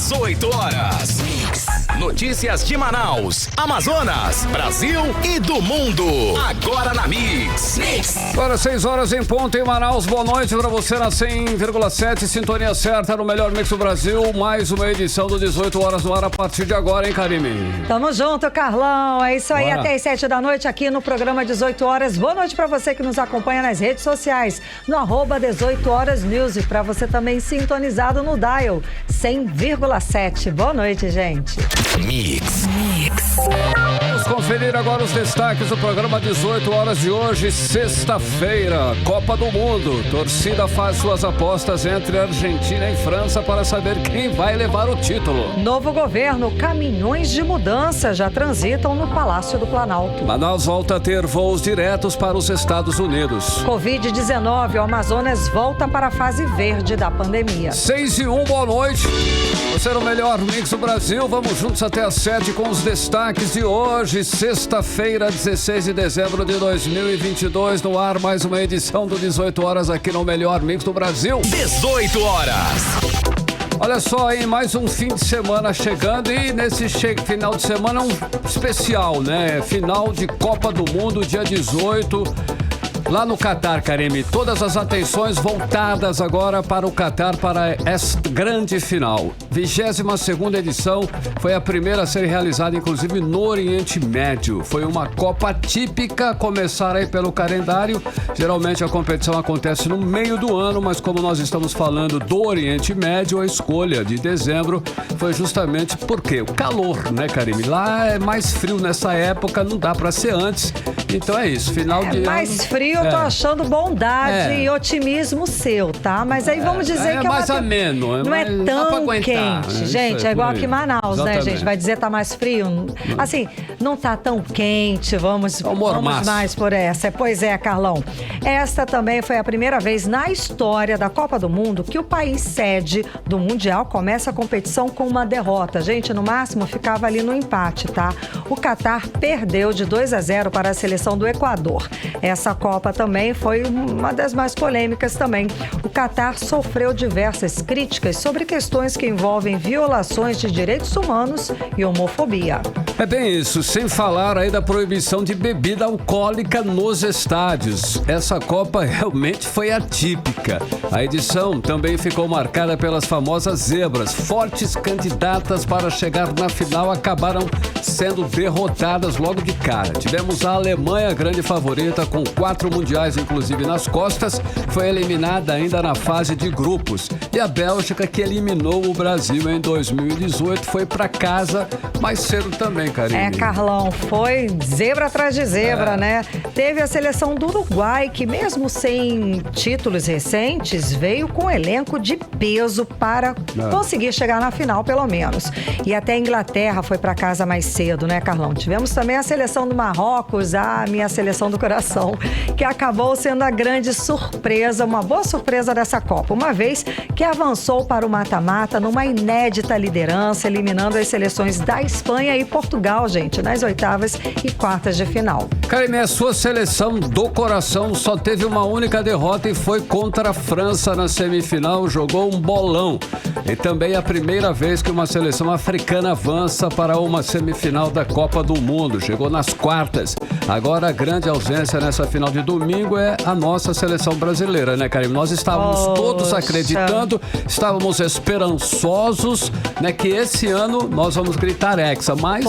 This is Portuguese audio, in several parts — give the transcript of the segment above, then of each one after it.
18 horas. Notícias de Manaus, Amazonas, Brasil e do mundo. Agora na Mix. Agora 6 horas em ponto em Manaus. Boa noite pra você na 100,7. Sintonia certa no melhor mix do Brasil. Mais uma edição do 18 horas no ar a partir de agora, hein, Karime? Tamo junto, Carlão. É isso aí, Bora. até as 7 da noite aqui no programa 18 horas. Boa noite pra você que nos acompanha nas redes sociais, no @18 horas news, e pra você também sintonizado no dial 100,7. Boa noite, gente. Mix. Vamos conferir agora os destaques do programa 18 horas de hoje, sexta-feira, Copa do Mundo. Torcida faz suas apostas entre Argentina e França para saber quem vai levar o título. Novo governo, caminhões de mudança já transitam no Palácio do Planalto. Manaus volta a ter voos diretos para os Estados Unidos. Covid-19, o Amazonas volta para a fase verde da pandemia. 6:01, boa noite. Você é o melhor mix do Brasil. Vamos juntos até às 7 com os destaques de hoje, sexta-feira, 16 de dezembro de 2022. No ar, mais uma edição do 18 horas aqui no melhor mix do Brasil. 18 horas. Olha só, hein? Mais um fim de semana chegando e nesse final de semana um especial, né? Final de Copa do Mundo, dia 18. Lá no Catar, Karime, todas as atenções voltadas agora para o Catar, para essa grande final. 22ª edição, foi a primeira a ser realizada, inclusive, no Oriente Médio. Foi uma Copa típica, começar aí pelo calendário. Geralmente a competição acontece no meio do ano, mas como nós estamos falando do Oriente Médio, a escolha de dezembro foi justamente porque o calor, né, Karime? Lá é mais frio nessa época, não dá para ser antes. Então é isso, final de ano. Mais frio, eu tô achando bondade e otimismo seu, tá? Mas aí vamos dizer que é mais ameno. Não é tão quente. Né? Gente, é igual aqui em Manaus, Exatamente. né, gente? Vai dizer tá mais frio? Assim, não tá tão quente, vamos mais por essa. Pois é, Carlão. Esta também foi a primeira vez na história da Copa do Mundo que o país sede do Mundial começa a competição com uma derrota. Gente, no máximo ficava ali no empate, tá? O Catar perdeu de 2-0 para a seleção do Equador. Essa Copa também foi uma das mais polêmicas também. O Catar sofreu diversas críticas sobre questões que envolvem violações de direitos humanos e homofobia. É bem isso, sem falar aí da proibição de bebida alcoólica nos estádios. Essa Copa realmente foi atípica. A edição também ficou marcada pelas famosas zebras. Fortes candidatas para chegar na final acabaram sendo derrotadas logo de cara. Tivemos a Alemanha, grande favorita, com 4 mundiais, inclusive nas costas, foi eliminada ainda na fase de grupos. E a Bélgica, que eliminou o Brasil em 2018, foi para casa mais cedo também, Karine. Carlão, foi zebra atrás de zebra, né? Teve a seleção do Uruguai, que mesmo sem títulos recentes, veio com um elenco de peso para conseguir chegar na final, pelo menos. E até a Inglaterra foi para casa mais cedo, né, Carlão? Tivemos também a seleção do Marrocos, a minha seleção do coração, que acabou sendo a grande surpresa, uma boa surpresa dessa Copa, uma vez que avançou para o mata-mata numa inédita liderança, eliminando as seleções da Espanha e Portugal, gente, nas oitavas e quartas de final. Karime, a sua seleção do coração só teve uma única derrota e foi contra a França na semifinal, jogou um bolão. E também a primeira vez que uma seleção africana avança para uma semifinal da Copa do Mundo, chegou nas quartas. Agora a grande ausência nessa final de domingo é a nossa seleção brasileira, né, Karime? Nós estávamos todos acreditando, estávamos esperançosos, né, que esse ano nós vamos gritar hexa, mas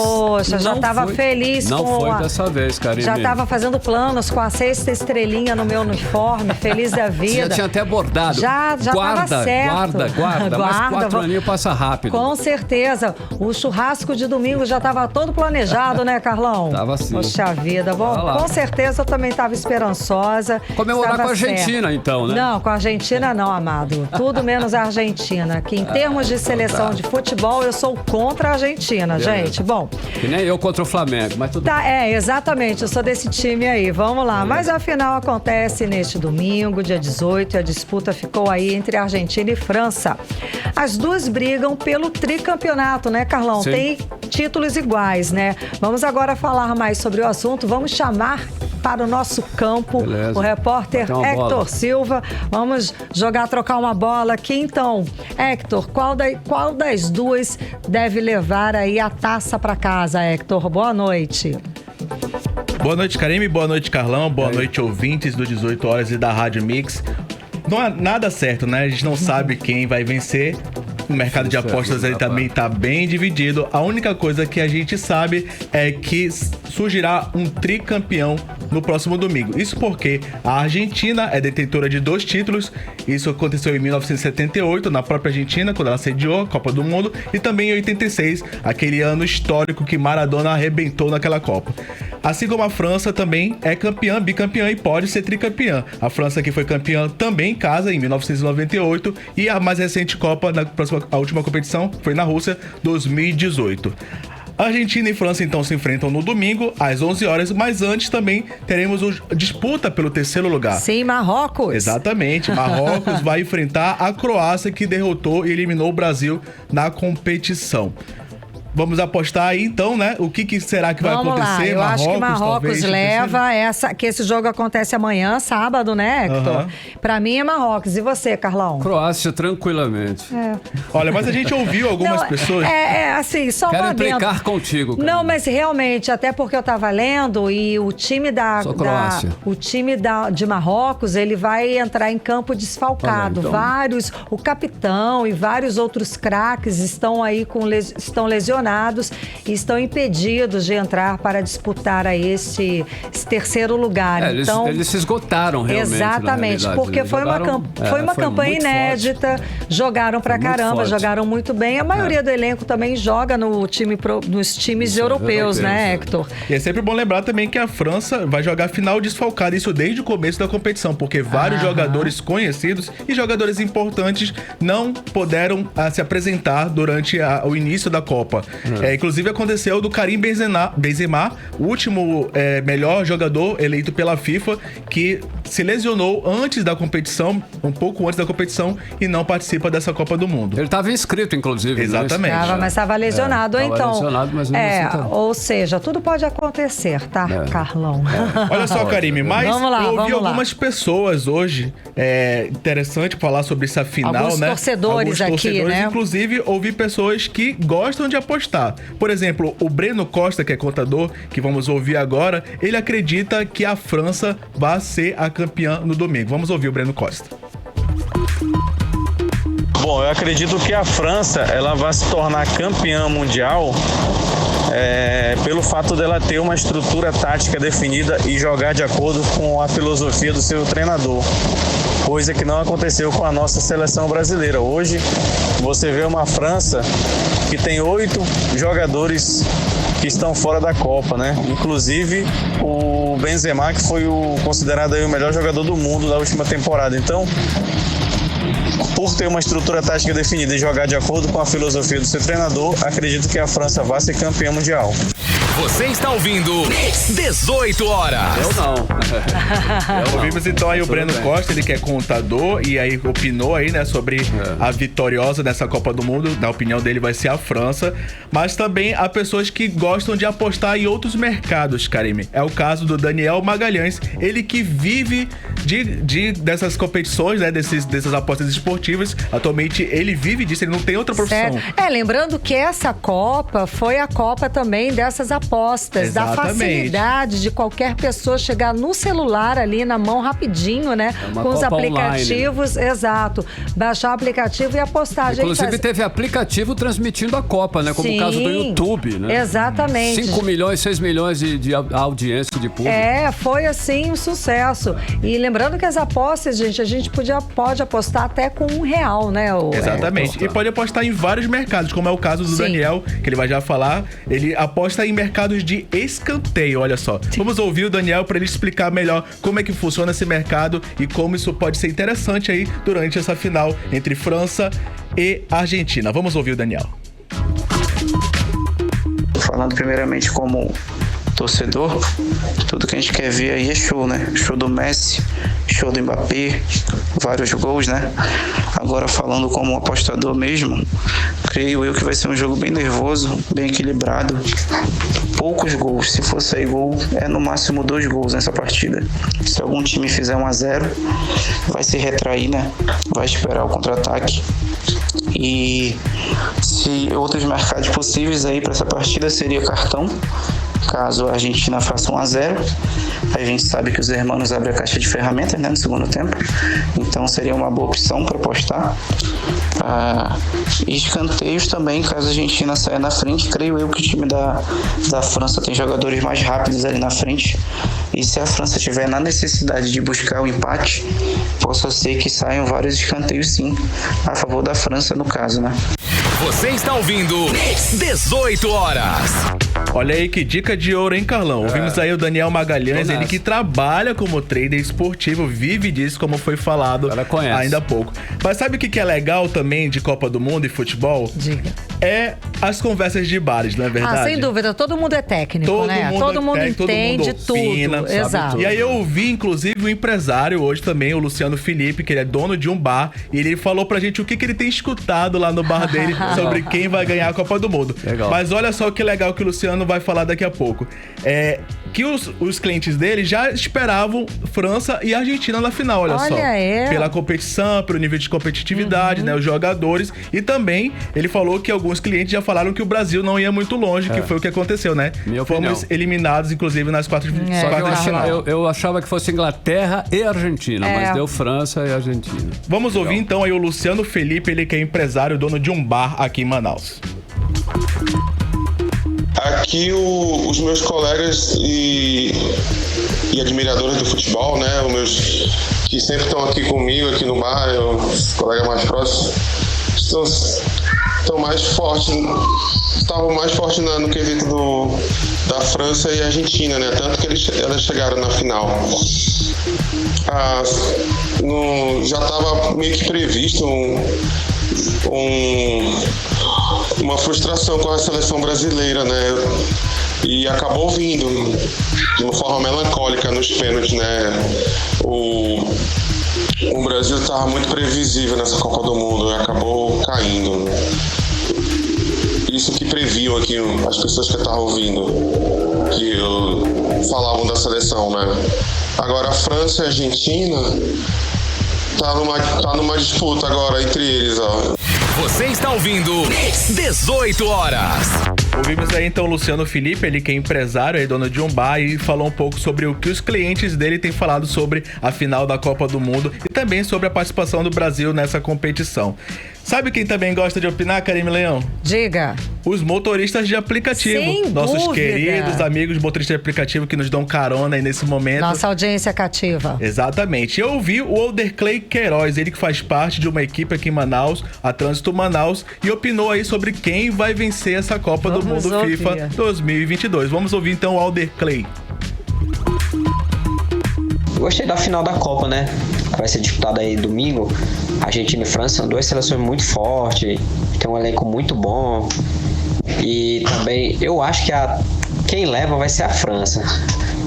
já estava feliz não com foi dessa vez, Karime. Já estava fazendo planos com a 6ª estrelinha no meu uniforme, feliz da vida. Você já tinha até bordado. Já estava certo. Guarda, mas 4 aninhos passa rápido. Com certeza. O churrasco de domingo já estava todo planejado, né, Carlão? Tava sim. Poxa vida. Bom, com certeza eu também estava esperançosa. Comemorar com a Argentina, então, né? Não, com a Argentina não, amado. Tudo menos a Argentina. Que em termos de seleção de futebol, eu sou contra a Argentina, gente. Bom. Que nem eu contra o Flamengo, mas tudo bem. Exatamente. Eu sou desse time aí. Vamos lá. Mas a final acontece neste domingo, dia 18, e a disputa ficou aí entre Argentina e França. As duas brigam pelo tricampeonato, né, Carlão? Sim. Tem títulos iguais, né? Vamos agora falar mais sobre o assunto. Vamos chamar para o nosso campo. Beleza. O repórter Hector Silva. Vamos trocar uma bola aqui. Então, Hector, qual das duas deve levar aí a taça para casa, Hector? Boa noite. Boa noite, Karime. Boa noite, Carlão. Boa noite, ouvintes do 18 Horas e da Rádio Mix. Não há nada certo, né? A gente não sabe quem vai vencer. O mercado de apostas ele também está bem dividido. A única coisa que a gente sabe é que surgirá um tricampeão no próximo domingo. Isso porque a Argentina é detentora de 2 títulos. Isso aconteceu em 1978, na própria Argentina, quando ela sediou a Copa do Mundo. E também em 86, aquele ano histórico que Maradona arrebentou naquela Copa. Assim como a França também é campeã, bicampeã e pode ser tricampeã. A França que foi campeã também em casa, em 1998. E a mais recente Copa, a última competição, foi na Rússia, 2018. Argentina e França então se enfrentam no domingo às 11 horas, mas antes também teremos a disputa pelo 3º lugar. Sim, Marrocos. Exatamente, Marrocos vai enfrentar a Croácia, que derrotou e eliminou o Brasil na competição. Vamos apostar aí então, né? O que será que vai acontecer? Eu acho que Marrocos leva que esse jogo acontece amanhã, sábado, né, Hector? Pra mim é Marrocos. E você, Carlão? Croácia, tranquilamente. Olha, mas a gente ouviu algumas pessoas... assim, só quero uma dentro. implicar contigo, cara. Não, mas realmente, até porque eu tava lendo e o time de Marrocos, ele vai entrar em campo desfalcado. Então... o capitão e vários outros craques estão aí estão lesionados e estão impedidos de entrar para disputar aí esse 3º lugar. Então, eles se esgotaram realmente. Exatamente, porque foi uma campanha inédita, forte. Jogaram pra caramba, jogaram muito bem. A maioria do elenco também joga nos times europeus, né, Hector? E é sempre bom lembrar também que a França vai jogar final desfalcada, isso desde o começo da competição, porque vários jogadores conhecidos e jogadores importantes não puderam se apresentar durante o início da Copa. Inclusive aconteceu do Karim Benzema, o último melhor jogador eleito pela FIFA, que se lesionou antes da competição, um pouco antes da competição, e não participa dessa Copa do Mundo. Ele estava inscrito, inclusive. Exatamente. Mas estava lesionado, então. Lesionado, mas ou seja, tudo pode acontecer, tá, Carlão? Olha só, Karime, mas eu ouvi algumas pessoas hoje, interessante falar sobre essa final, alguns né? Torcedores aqui, né? Inclusive, ouvi pessoas que gostam de apostar. Por exemplo, o Breno Costa, que é contador, que vamos ouvir agora, ele acredita que a França vai ser a campeã no domingo. Vamos ouvir o Breno Costa. Bom, eu acredito que a França ela vai se tornar campeã mundial pelo fato dela ter uma estrutura tática definida e jogar de acordo com a filosofia do seu treinador. Coisa que não aconteceu com a nossa seleção brasileira. Hoje, você vê uma França que tem 8 jogadores que estão fora da Copa, né? Inclusive o Benzema, que foi considerado aí o melhor jogador do mundo da última temporada. Então, por ter uma estrutura tática definida e jogar de acordo com a filosofia do seu treinador, acredito que a França vai ser campeã mundial. Você está ouvindo 18 horas. Eu não. Ouvimos então aí o Breno Costa, ele que é contador e aí opinou aí, né, sobre a vitoriosa dessa Copa do Mundo. Na opinião dele vai ser a França, mas também há pessoas que gostam de apostar em outros mercados, Karime. É o caso do Daniel Magalhães, ele que vive dessas competições, né, dessas apostas esportivas. Atualmente ele vive disso, ele não tem outra profissão. Lembrando que essa Copa foi a Copa também dessas apostas, Exatamente. Da facilidade de qualquer pessoa chegar no celular ali na mão rapidinho, né? Com os aplicativos, online, né? Exato. Baixar o aplicativo e apostar. Inclusive teve aplicativo transmitindo a Copa, né? Como o caso do YouTube, né? Exatamente. 5 milhões, 6 milhões de audiência de público. Foi assim um sucesso. E lembrando que as apostas, gente, a gente pode apostar até com R$1, né? Exatamente. E pode apostar em vários mercados, como é o caso do Daniel, que ele vai já falar. Ele aposta em mercados de escanteio, olha só. Vamos ouvir o Daniel para ele explicar melhor como é que funciona esse mercado e como isso pode ser interessante aí durante essa final entre França e Argentina. Vamos ouvir o Daniel. Falando primeiramente como torcedor, tudo que a gente quer ver aí é show, né? Show do Messi, show do Mbappé, vários gols, né? Agora falando como apostador mesmo, creio eu que vai ser um jogo bem nervoso, bem equilibrado, poucos gols. Se for sair gol, é no máximo 2 gols nessa partida. Se algum time fizer 1-0, vai se retrair, né? Vai esperar o contra-ataque. E se outros mercados possíveis aí para essa partida seria cartão, caso a Argentina faça 1-0. A gente sabe que os hermanos abrem a caixa de ferramentas, né, no segundo tempo, então seria uma boa opção para apostar. E escanteios também, caso a Argentina saia na frente. Creio eu que o time da França tem jogadores mais rápidos ali na frente, e se a França tiver na necessidade de buscar o empate, possa ser que saiam vários escanteios sim, a favor da França no caso, né? Você está ouvindo 18 horas. Olha aí que dica de ouro, hein, Carlão? Ouvimos aí o Daniel Magalhães, ele que trabalha como trader esportivo, vive disso, como foi falado ainda há pouco. Mas sabe o que é legal também de Copa do Mundo e futebol? Diga. É as conversas de bares, não é verdade? Sem dúvida, todo mundo é técnico, né? Todo mundo entende tudo. Exato. E aí eu ouvi, inclusive, o empresário hoje também, o Luciano Felipe, que ele é dono de um bar, e ele falou pra gente o que ele tem escutado lá no bar dele sobre quem vai ganhar a Copa do Mundo. Legal. Mas olha só que legal que o Luciano vai falar daqui a pouco. Que os clientes dele já esperavam França e Argentina na final, olha só. Pela competição, pelo nível de competitividade, né? Os jogadores. E também, ele falou que alguns clientes já falaram que o Brasil não ia muito longe, que foi o que aconteceu, né? Fomos eliminados, inclusive, nas quartas de final. Eu achava que fosse Inglaterra e Argentina, mas deu França e Argentina. Vamos ouvir então aí o Luciano Felipe, ele que é empresário, dono de um bar aqui em Manaus. Aqui os meus colegas e admiradores do futebol, né, os meus que sempre estão aqui comigo, aqui no bar, os colegas mais próximos, estão mais fortes, estavam mais fortes no quesito da França e Argentina, né, tanto que elas chegaram na final. Já estava meio que previsto uma frustração com a seleção brasileira, né? E acabou vindo de uma forma melancólica nos pênaltis, né? O Brasil estava muito previsível nessa Copa do Mundo e acabou caindo. Isso que previam aqui as pessoas que estavam ouvindo, que falavam da seleção, né? Agora a França e a Argentina tá numa disputa agora entre eles, ó. Você está ouvindo 18 horas. Ouvimos aí então o Luciano Felipe, ele que é empresário, é dono de um bar, e falou um pouco sobre o que os clientes dele têm falado sobre a final da Copa do Mundo e também sobre a participação do Brasil nessa competição. Sabe quem também gosta de opinar, Karime Leão? Diga. Os motoristas de aplicativo. Sem nossos dúvida. Queridos amigos motoristas de aplicativo que nos dão carona aí nesse momento. Nossa audiência cativa. Exatamente. Eu ouvi o Alderclay Queiroz, ele que faz parte de uma equipe aqui em Manaus, a Trânsito Manaus, e opinou aí sobre quem vai vencer essa Copa do Mundo FIFA 2022. Vamos ouvir então o Alderclay. Gostei da final da Copa, né? Vai ser disputada aí domingo. Argentina e França são 2 seleções muito fortes, tem um elenco muito bom. E também eu acho que quem leva vai ser a França.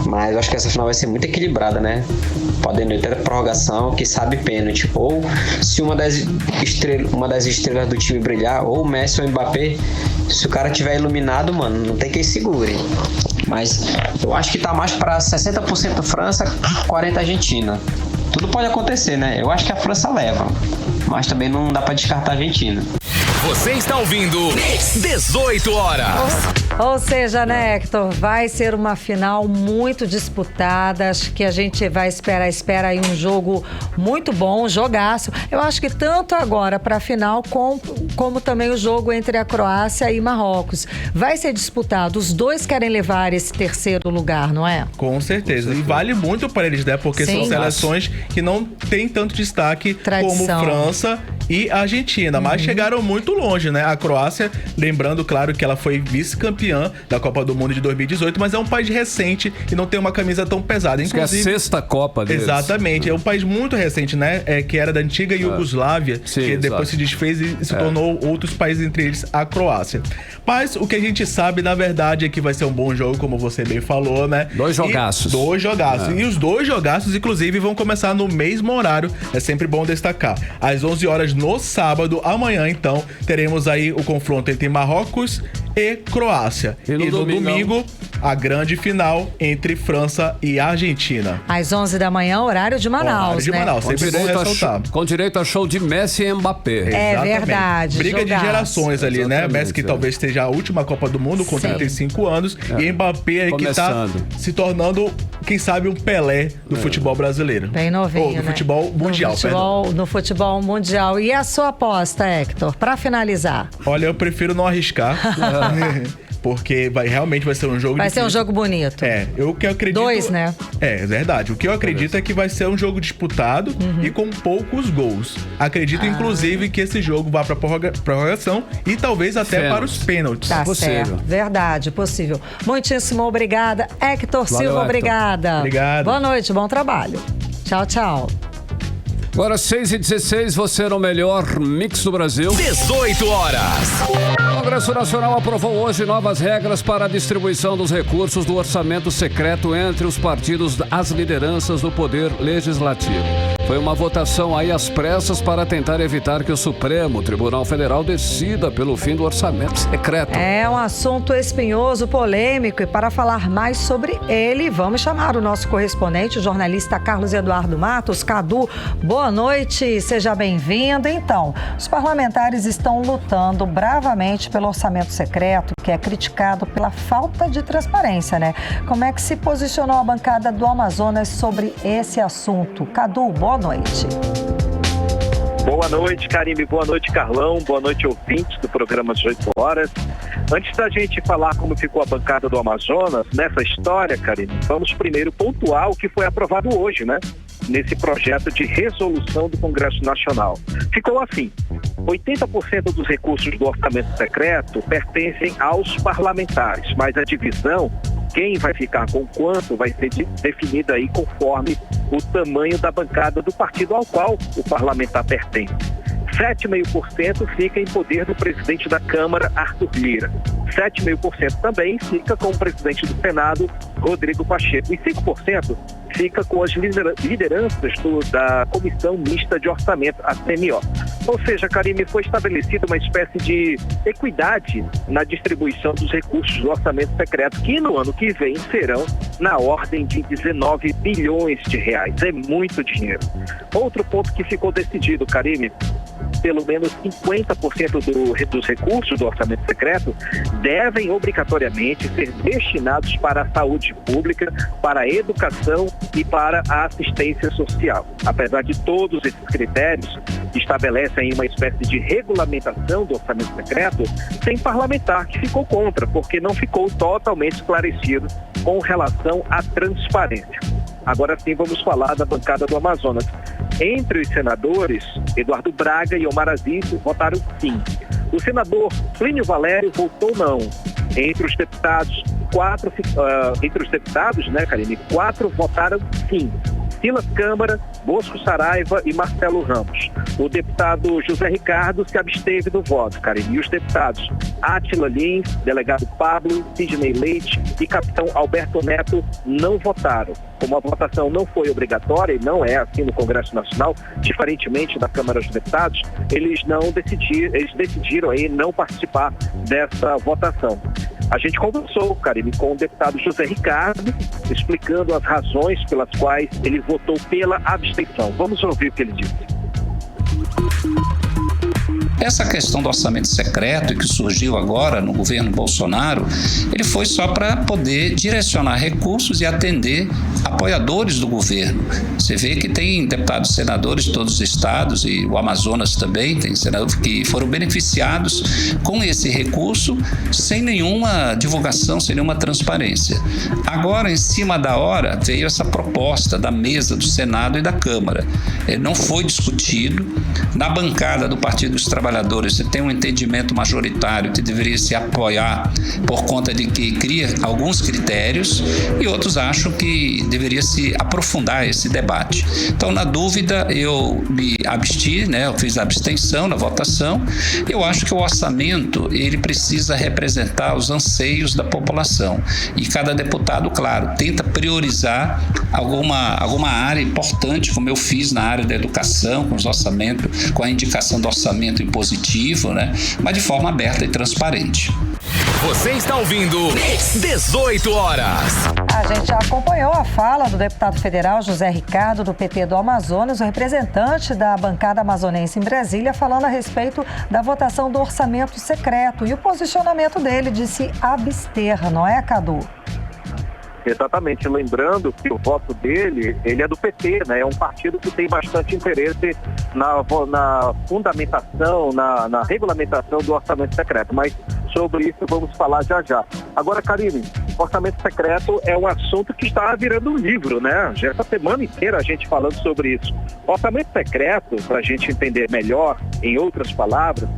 Mas eu acho que essa final vai ser muito equilibrada, né? Podendo ter prorrogação, que sabe pênalti. Ou se uma das estrelas do time brilhar, ou o Messi ou o Mbappé, se o cara tiver iluminado, mano, não tem quem segure. Mas eu acho que tá mais para 60% França, 40% Argentina. Tudo pode acontecer, né? Eu acho que a França leva, mas também não dá pra descartar a Argentina. Você está ouvindo 18 horas. Ou seja, né, Hector, vai ser uma final muito disputada. Acho que a gente vai espera aí um jogo muito bom, um jogaço. Eu acho que tanto agora para a final como também o jogo entre a Croácia e Marrocos. Vai ser disputado. Os dois querem levar esse terceiro lugar, não é? Com certeza. E vale muito para eles, né? Porque são seleções que não têm tanto destaque como França e a Argentina, mas chegaram muito longe, né? A Croácia, lembrando, claro, que ela foi vice-campeã da Copa do Mundo de 2018, mas é um país recente e não tem uma camisa tão pesada. Inclusive, que é a sexta Copa deles. Exatamente, é um país muito recente, né? Que era da antiga Iugoslávia, que depois se desfez e se tornou outros países, entre eles a Croácia. Mas o que a gente sabe, na verdade, é que vai ser um bom jogo, como você bem falou, né? Dois jogaços. E os dois jogaços, inclusive, vão começar no mesmo horário. É sempre bom destacar. Às 11 horas no sábado, amanhã, então, teremos aí o confronto entre Marrocos e Croácia. E no domingo, a grande final entre França e Argentina. Às 11 da manhã, horário de Manaus, horário de Manaus, sempre bom ressaltar. Com direito a show de Messi e Mbappé. É verdade. Briga de gerações ali, né? Messi que talvez esteja a última Copa do Mundo com 35 anos e Mbappé aí que tá se tornando, quem sabe, um Pelé do futebol brasileiro. Bem novinho, do futebol mundial, no futebol mundial. E a sua aposta, Hector, pra finalizar? Olha, eu prefiro não arriscar. Porque realmente vai ser um jogo difícil. Vai ser um jogo bonito. Eu que acredito... 2, né? É verdade. O que eu acredito é que vai ser um jogo disputado e com poucos gols. Acredito, inclusive, que esse jogo vá pra prorrogação e talvez até para os pênaltis. Tá certo. Verdade, possível. Muitíssimo obrigada. Hector Silva, Hector. Obrigada. Obrigado. Boa noite, bom trabalho. Tchau, tchau. Agora 6h16, você era o melhor mix do Brasil. 18 horas. O Congresso Nacional aprovou hoje novas regras para a distribuição dos recursos do orçamento secreto entre os partidos, as lideranças do Poder Legislativo. Foi uma votação aí às pressas para tentar evitar que o Supremo Tribunal Federal decida pelo fim do orçamento secreto. É um assunto espinhoso, polêmico, e para falar mais sobre ele, vamos chamar o nosso correspondente, o jornalista Carlos Eduardo Matos. Cadu, boa noite, seja bem-vindo. Então, os parlamentares estão lutando bravamente pelo orçamento secreto, que é criticado pela falta de transparência, né? Como é que se posicionou a bancada do Amazonas sobre esse assunto? Cadu, boa noite. Boa noite, Karime. Boa noite, Carlão. Boa noite, ouvintes do programa 18 horas. Antes da gente falar como ficou a bancada do Amazonas, nessa história, Karime, vamos primeiro pontuar o que foi aprovado hoje, né? Nesse projeto de resolução do Congresso Nacional. Ficou assim: 80% dos recursos do orçamento secreto pertencem aos parlamentares, mas a divisão, quem vai ficar com quanto, vai ser definida aí conforme o tamanho da bancada do partido ao qual o parlamentar pertence. 7,5% fica em poder do presidente da Câmara, Arthur Lira. 7,5% também fica com o presidente do Senado, Rodrigo Pacheco. E 5% fica com as lideranças da Comissão Mista de Orçamento, a CMO. Ou seja, Karime, foi estabelecida uma espécie de equidade na distribuição dos recursos do orçamento secreto, que no ano que vem serão na ordem de 19 bilhões de reais. É muito dinheiro. Outro ponto que ficou decidido, Karime: pelo menos 50% dos recursos do orçamento secreto devem obrigatoriamente ser destinados para a saúde pública, para a educação e para a assistência social. Apesar de todos esses critérios que estabelecem uma espécie de regulamentação do orçamento secreto, tem parlamentar que ficou contra, porque não ficou totalmente esclarecido com relação à transparência. Agora sim, vamos falar da bancada do Amazonas. Entre os senadores, Eduardo Braga e Omar Aziz votaram sim. O senador Plínio Valério votou não. Entre os deputados, né, Karine, 4 votaram sim. Silas Câmara, Bosco Saraiva e Marcelo Ramos. O deputado José Ricardo se absteve do voto, Karine. E os deputados Átila Lins, delegado Pablo, Sidney Leite e capitão Alberto Neto não votaram. Como a votação não foi obrigatória, e não é assim no Congresso Nacional, diferentemente da Câmara dos Deputados, eles decidiram aí não participar dessa votação. A gente conversou, Karine, com o deputado José Ricardo, explicando as razões pelas quais ele votou pela abstenção. Vamos ouvir o que ele disse. Essa questão do orçamento secreto que surgiu agora no governo Bolsonaro, ele foi só para poder direcionar recursos e atender apoiadores do governo. Você vê que tem deputados e senadores de todos os estados, e o Amazonas também tem senadores que foram beneficiados com esse recurso sem nenhuma divulgação, sem nenhuma transparência. Agora, em cima da hora, veio essa proposta da mesa do Senado e da Câmara. Não foi discutido. Na bancada do Partido dos Trabalhadores, você tem um entendimento majoritário que deveria se apoiar por conta de que cria alguns critérios, e outros acham que deveria se aprofundar esse debate. Então, na dúvida, eu me absti, né? Eu fiz a abstenção na votação. Eu acho que o orçamento, ele precisa representar os anseios da população. E cada deputado, claro, tenta priorizar alguma área importante, como eu fiz na área da educação, com os orçamentos, com a indicação do orçamento impositivo, né? Mas de forma aberta e transparente. Você está ouvindo 18 horas. A gente já acompanhou a fala do deputado federal José Ricardo, do PT do Amazonas, o representante da bancada amazonense em Brasília, falando a respeito da votação do orçamento secreto e o posicionamento dele de se abster, não é, Cadu? Exatamente, lembrando que o voto dele, ele é do PT, né? É um partido que tem bastante interesse na fundamentação, na regulamentação do orçamento secreto, mas sobre isso vamos falar já já. Agora, Karine, orçamento secreto é um assunto que está virando um livro, né? Já essa semana inteira a gente falando sobre isso. Orçamento secreto, para a gente entender melhor, em outras palavras,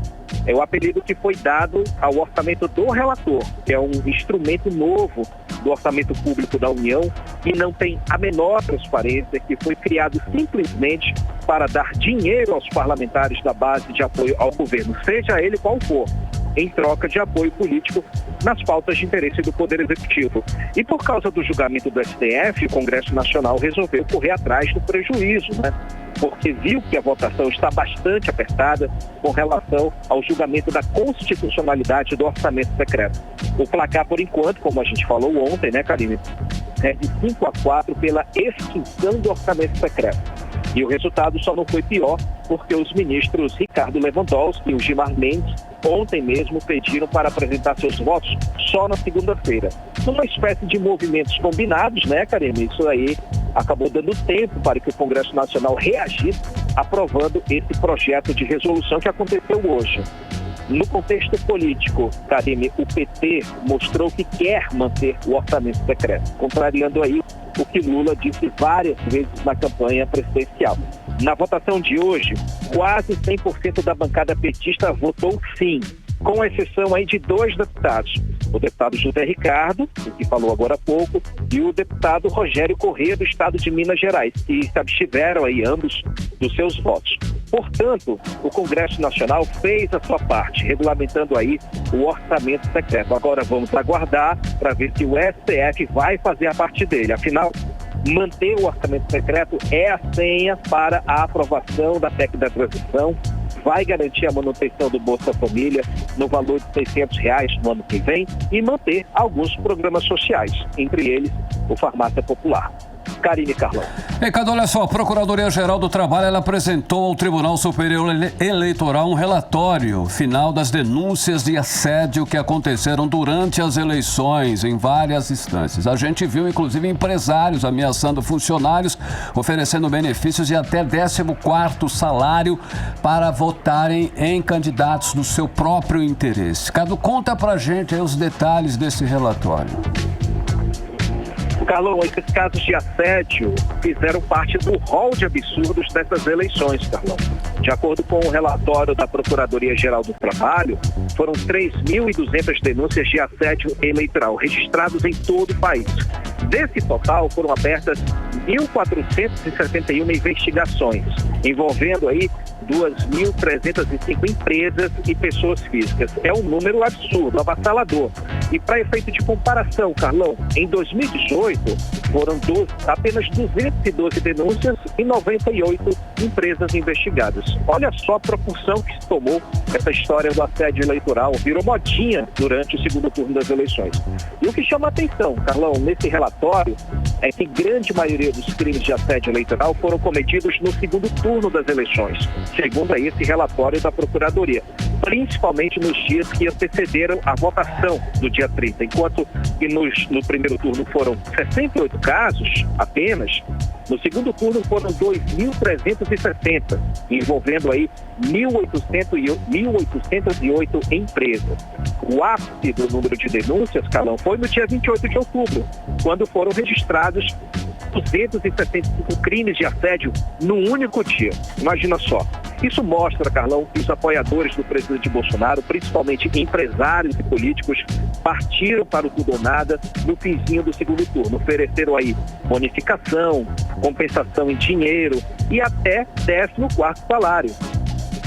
é o apelido que foi dado ao orçamento do relator, que é um instrumento novo do orçamento público da União e não tem a menor transparência, que foi criado simplesmente para dar dinheiro aos parlamentares da base de apoio ao governo, seja ele qual for, em troca de apoio político nas pautas de interesse do Poder Executivo. E por causa do julgamento do STF, o Congresso Nacional resolveu correr atrás do prejuízo, né? Porque viu que a votação está bastante apertada com relação ao julgamento da constitucionalidade do orçamento secreto. O placar, por enquanto, como a gente falou ontem, né, Karine, é de 5-4 pela extinção do orçamento secreto. E o resultado só não foi pior porque os ministros Ricardo Lewandowski e o Gilmar Mendes ontem mesmo pediram para apresentar seus votos só na segunda-feira. Numa espécie de movimentos combinados, né, Karine? Isso aí acabou dando tempo para que o Congresso Nacional reagisse, aprovando esse projeto de resolução que aconteceu hoje. No contexto político, Karine, o PT mostrou que quer manter o orçamento secreto, contrariando aí o que Lula disse várias vezes na campanha presidencial. Na votação de hoje, quase 100% da bancada petista votou sim, com exceção aí de 2 deputados. O deputado José Ricardo, que falou agora há pouco, e o deputado Rogério Corrêa, do estado de Minas Gerais, que se abstiveram aí ambos dos seus votos. Portanto, o Congresso Nacional fez a sua parte, regulamentando aí o orçamento secreto. Agora vamos aguardar para ver se o STF vai fazer a parte dele. Afinal, manter o orçamento secreto é a senha para a aprovação da PEC da transição, vai garantir a manutenção do Bolsa Família no valor de R$600 no ano que vem e manter alguns programas sociais, entre eles o Farmácia Popular. Karine, Carlão. Ricardo, olha só, a Procuradoria-Geral do Trabalho ela apresentou ao Tribunal Superior Eleitoral um relatório final das denúncias de assédio que aconteceram durante as eleições em várias instâncias. A gente viu, inclusive, empresários ameaçando funcionários, oferecendo benefícios de até 14º salário para votarem em candidatos do seu próprio interesse. Cadu, conta pra gente aí os detalhes desse relatório. Carlão, esses casos de assédio fizeram parte do rol de absurdos dessas eleições, Carlão. De acordo com o relatório da Procuradoria-Geral do Trabalho, foram 3.200 denúncias de assédio eleitoral registrados em todo o país. Desse total, foram abertas 1.471 investigações, envolvendo aí 2.305 empresas e pessoas físicas. É um número absurdo, avassalador. E para efeito de comparação, Carlão, em 2018 foram apenas 212 denúncias e 98 empresas investigadas. Olha só a proporção que se tomou essa história do assédio eleitoral, virou modinha durante o segundo turno das eleições. E o que chama a atenção, Carlão, nesse relatório, é que grande maioria dos crimes de assédio eleitoral foram cometidos no segundo turno das eleições, segundo aí esse relatório da Procuradoria, principalmente nos dias que antecederam a votação do dia 30, enquanto que no primeiro turno foram 68 casos apenas, no segundo turno foram 2.360, envolvendo aí 1.808 empresas. O ápice do número de denúncias, Carlão, foi no dia 28 de outubro, quando foram registrados 275 crimes de assédio num único dia. Imagina só. Isso mostra, Carlão, que os apoiadores do presidente Bolsonaro, principalmente empresários e políticos, partiram para o tudo ou nada no finzinho do segundo turno. Ofereceram aí bonificação, compensação em dinheiro e até 14º salário.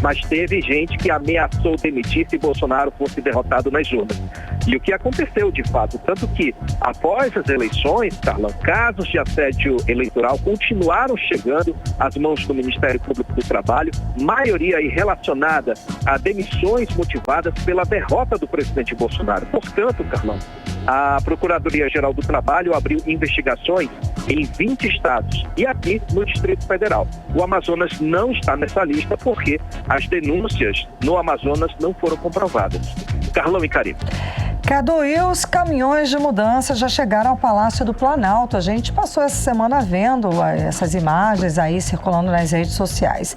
Mas teve gente que ameaçou demitir se Bolsonaro fosse derrotado nas urnas. E o que aconteceu de fato, tanto que após as eleições, Carlão, casos de assédio eleitoral continuaram chegando às mãos do Ministério Público do Trabalho, maioria aí relacionada a demissões motivadas pela derrota do presidente Bolsonaro. Portanto, Carlão, a Procuradoria-Geral do Trabalho abriu investigações em 20 estados e aqui no Distrito Federal. O Amazonas não está nessa lista porque as denúncias no Amazonas não foram comprovadas. Carlão e Karine. Cadu, e os caminhões de mudança já chegaram ao Palácio do Planalto? A gente passou essa semana vendo essas imagens aí circulando nas redes sociais.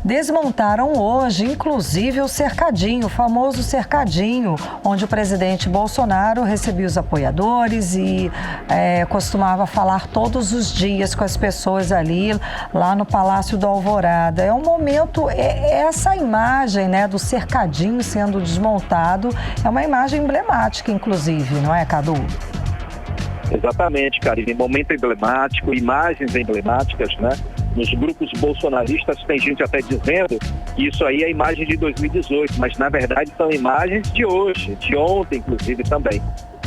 Desmontaram hoje, inclusive, o cercadinho, o famoso cercadinho, onde o presidente Bolsonaro recebia os apoiadores e costumava falar todos os dias com as pessoas ali, lá no Palácio do Alvorada. É um momento, essa imagem, né, do cercadinho sendo desmontado, é uma imagem emblemática, inclusive, não é, Cadu? Exatamente, Karine. Momento emblemático, imagens emblemáticas, né? Nos grupos bolsonaristas tem gente até dizendo que isso aí é imagem de 2018, mas na verdade são imagens de hoje, de ontem, inclusive, também.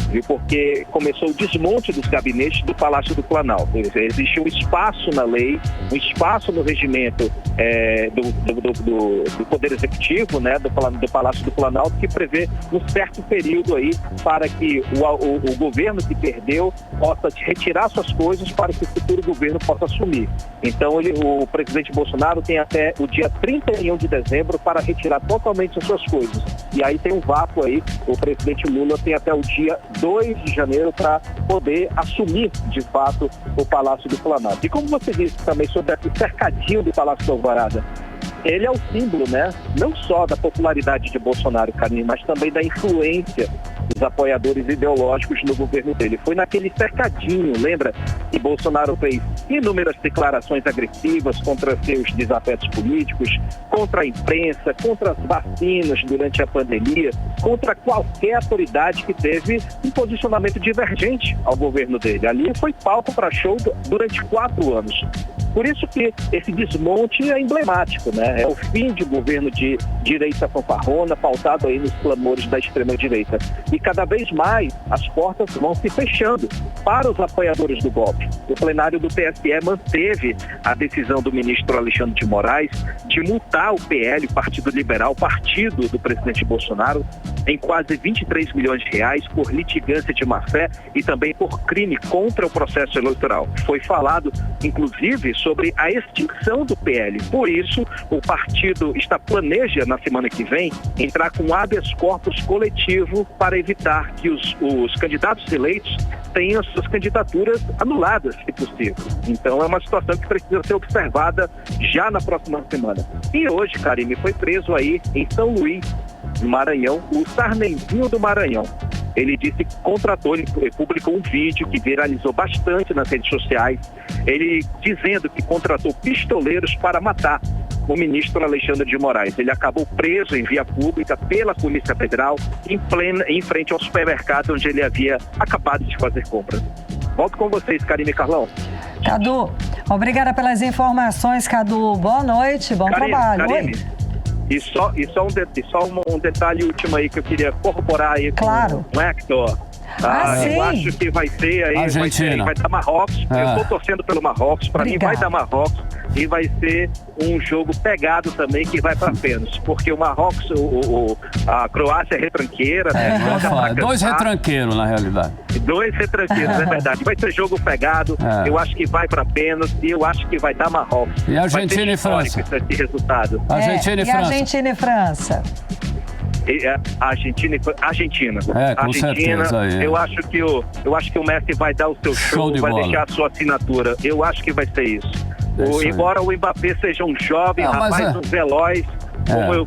Viu? Porque começou o desmonte dos gabinetes do Palácio do Planalto. Existe um espaço na lei, um espaço no regimento do Poder Executivo, né, do Palácio do Planalto, que prevê um certo período aí para que o governo que perdeu possa retirar suas coisas para que o futuro governo possa assumir. Então, o presidente Bolsonaro tem até o dia 31 de dezembro para retirar totalmente as suas coisas. E aí tem um vácuo aí, o presidente Lula tem até o dia 2 de janeiro para poder assumir, de fato, o Palácio do Planalto. E como você disse também sobre esse cercadinho do Palácio do Alvorada, ele é o símbolo, né, não só da popularidade de Bolsonaro, Karine, mas também da influência dos apoiadores ideológicos no governo dele. Foi naquele cercadinho, lembra, que Bolsonaro fez inúmeras declarações agressivas contra seus desafetos políticos, contra a imprensa, contra as vacinas durante a pandemia, contra qualquer autoridade que teve um posicionamento divergente ao governo dele. Ali foi palco para show durante 4 anos. Por isso que esse desmonte é emblemático, né? É o fim de um governo de direita fanfarrona, pautado aí nos clamores da extrema-direita. E cada vez mais as portas vão se fechando para os apoiadores do golpe. O plenário do TSE manteve a decisão do ministro Alexandre de Moraes de multar o PL, o Partido Liberal, partido do presidente Bolsonaro, em quase 23 milhões de reais por litigância de má-fé e também por crime contra o processo eleitoral. Foi falado, inclusive, sobre a extinção do PL. Por isso, o partido planeja, na semana que vem, entrar com habeas corpus coletivo para evitar que os candidatos eleitos tenham suas candidaturas anuladas, se possível. Então, é uma situação que precisa ser observada já na próxima semana. E hoje, Karine, foi preso aí em São Luís, no Maranhão, o Sarnenzinho do Maranhão. Ele disse que contratou, ele publicou um vídeo que viralizou bastante nas redes sociais, ele dizendo que contratou pistoleiros para matar o ministro Alexandre de Moraes. Ele acabou preso em via pública pela Polícia Federal em frente ao supermercado onde ele havia acabado de fazer compras. Volto com vocês, Karine e Carlão. Cadu, obrigada pelas informações, Cadu. Boa noite, bom trabalho. Karine, E só um detalhe último aí que eu queria corroborar aí com o Hector. Eu acho que vai ser aí, vai dar Marrocos. Eu estou torcendo pelo Marrocos. Para mim vai dar Marrocos e vai ser um jogo pegado também que vai para pênaltis, porque o Marrocos, a Croácia é retranqueira, dois retranqueiros na realidade. Dois retranqueiros, é verdade. Vai ser jogo pegado. Eu acho que vai para pênaltis e eu acho que vai dar Marrocos. E Argentina e França? Esse resultado. Argentina e França. Argentina. Com certeza. Eu acho que o Messi vai dar o seu show, vai deixar a sua assinatura. Eu acho que vai ser isso. Embora o Mbappé seja um jovem, um veloz,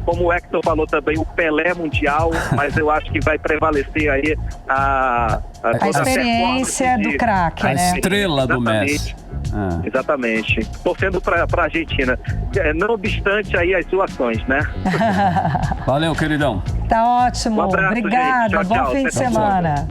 como o Hector falou também, o Pelé mundial, mas eu acho que vai prevalecer aí a experiência do craque, a estrela do Messi. Exatamente. Torcendo para a Argentina. Não obstante aí as zoações, né? Valeu, queridão. Tá ótimo. Obrigada. Bom fim de semana.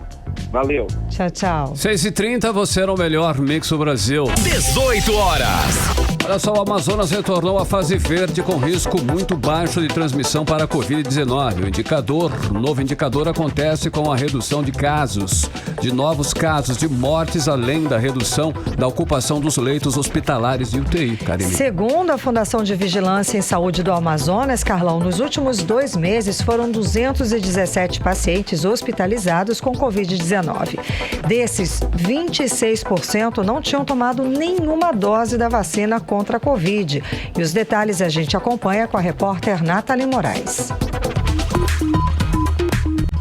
Valeu. Tchau. 6h30, você era o melhor Mix do Brasil. 18 horas. Olha só, o Amazonas retornou à fase verde com risco muito baixo de transmissão para a Covid-19. O novo indicador acontece com a redução de novos casos de mortes, além da redução da ocupação dos leitos hospitalares de UTI. Karine. Segundo a Fundação de Vigilância em Saúde do Amazonas, Carlão, nos últimos 2 meses foram 217 pacientes hospitalizados com Covid-19. Desses, 26% não tinham tomado nenhuma dose da vacina contra a Covid. E os detalhes a gente acompanha com a repórter Nathalie Moraes.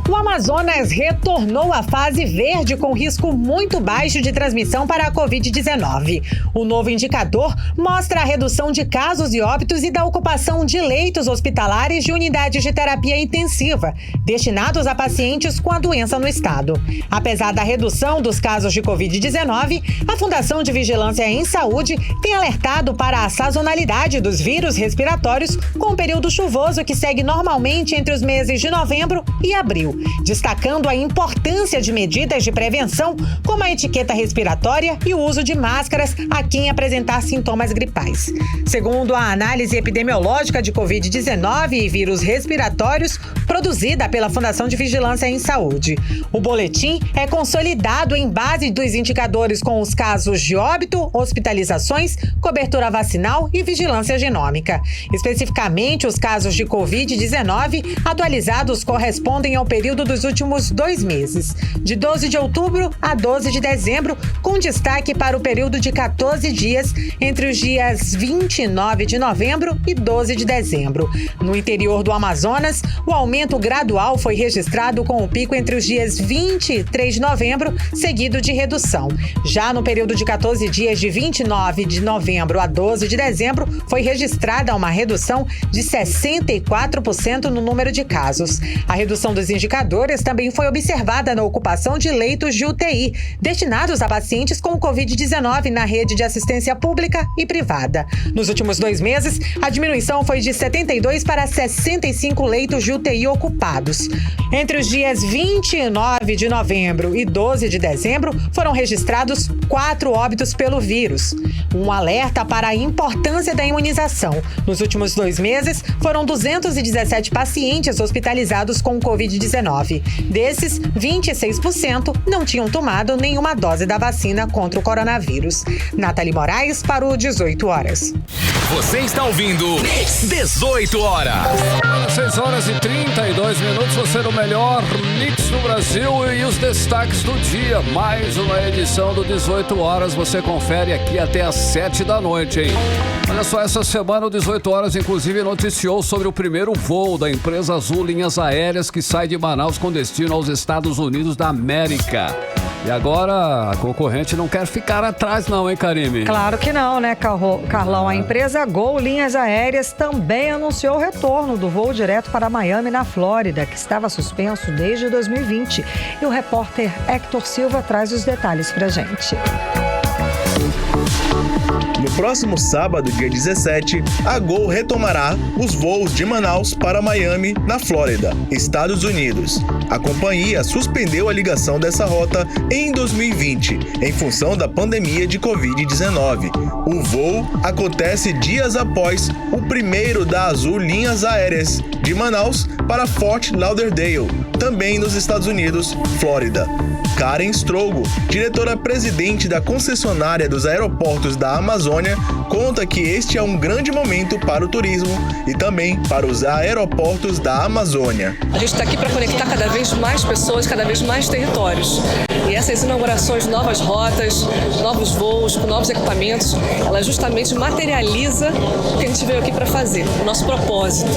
O Amazonas retornou à fase verde com risco muito baixo de transmissão para a Covid-19. O novo indicador mostra a redução de casos e óbitos e da ocupação de leitos hospitalares de unidades de terapia intensiva, destinados a pacientes com a doença no estado. Apesar da redução dos casos de Covid-19, a Fundação de Vigilância em Saúde tem alertado para a sazonalidade dos vírus respiratórios com o período chuvoso que segue normalmente entre os meses de novembro e abril, destacando a importância de medidas de prevenção, como a etiqueta respiratória e o uso de máscaras a quem apresentar sintomas gripais. Segundo a análise epidemiológica de Covid-19 e vírus respiratórios, produzida pela Fundação de Vigilância em Saúde, o boletim é consolidado em base dos indicadores com os casos de óbito, hospitalizações, cobertura vacinal e vigilância genômica. Especificamente, os casos de Covid-19 atualizados correspondem ao período dos últimos 2 meses, de 12 de outubro a 12 de dezembro, com destaque para o período de 14 dias entre os dias 29 de novembro e 12 de dezembro. No interior do Amazonas, o aumento gradual foi registrado com o pico entre os dias 23 de novembro, seguido de redução. Já no período de 14 dias de 29 de novembro a 12 de dezembro, foi registrada uma redução de 64% no número de casos. A redução dos indicadores também foi observada na ocupação de leitos de UTI, destinados a pacientes com Covid-19 na rede de assistência pública e privada. Nos últimos 2 meses, a diminuição foi de 72 para 65 leitos de UTI ocupados. Entre os dias 29 de novembro e 12 de dezembro, foram registrados 4 óbitos pelo vírus. Um alerta para a importância da imunização. Nos últimos 2 meses, foram 217 pacientes hospitalizados com Covid-19. Desses, 26% não tinham tomado nenhuma dose da vacina contra o coronavírus. Nathalie Moraes para o 18 horas. Você está ouvindo 18 horas. 6 horas e 32 minutos, você no melhor Mix do Brasil e os destaques do dia. Mais uma edição do 18 horas, você confere aqui até às 7 da noite, hein? Olha só, essa semana o 18 horas inclusive noticiou sobre o primeiro voo da empresa Azul Linhas Aéreas que sai de Manaus com destino aos Estados Unidos da América. E agora a concorrente não quer ficar atrás não, hein, Karime? Claro que não, né, Carlão? A empresa Gol Linhas Aéreas também anunciou o retorno do voo direto para Miami, na Flórida, que estava suspenso desde 2020. E o repórter Hector Silva traz os detalhes pra gente. No próximo sábado, dia 17, a Gol retomará os voos de Manaus para Miami, na Flórida, Estados Unidos. A companhia suspendeu a ligação dessa rota em 2020, em função da pandemia de Covid-19. O voo acontece dias após o primeiro da Azul Linhas Aéreas de Manaus para Fort Lauderdale, também nos Estados Unidos, Flórida. Karen Strogo, diretora-presidente da concessionária dos aeroportos da Amazônia, conta que este é um grande momento para o turismo e também para os aeroportos da Amazônia. A gente está aqui para conectar cada vez mais pessoas, cada vez mais territórios. E essas inaugurações, novas rotas, novos voos, com novos equipamentos, ela justamente materializa o que a gente veio aqui para fazer, o nosso propósito.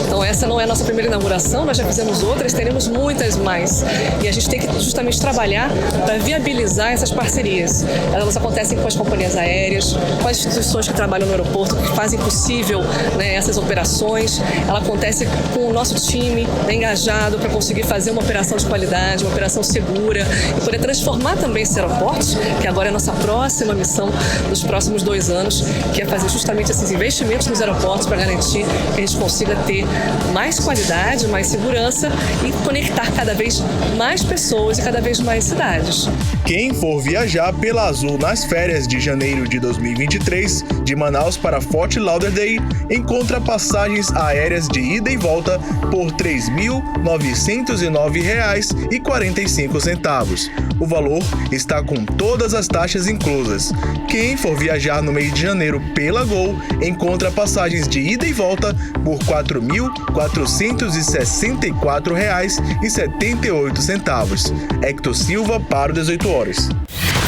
Então essa não é a nossa primeira inauguração, nós já fizemos outras, teremos muitas mais. E a gente tem que justamente trabalhar para viabilizar essas parcerias. Elas acontecem com as companhias aéreas, com as instituições que trabalham no aeroporto, que fazem possível, né, essas operações. Ela acontece com o nosso time, né, engajado para conseguir fazer uma operação de qualidade, uma operação segura e poder transformar também esses aeroportos, que agora é a nossa próxima missão dos próximos 2 anos, que é fazer justamente esses investimentos nos aeroportos para garantir que a gente consiga ter mais qualidade, mais segurança e conectar cada vez mais pessoas e cada vez mais cidades. Quem for viajar pela Azul nas férias de janeiro de 2023, de Manaus para Fort Lauderdale, encontra passagens aéreas de ida e volta por R$ 3.909,45. O valor está com todas as taxas inclusas. Quem for viajar no mês de janeiro pela Gol, encontra passagens de ida e volta por R$ 4.464,78. Hector Silva para o 18 horas.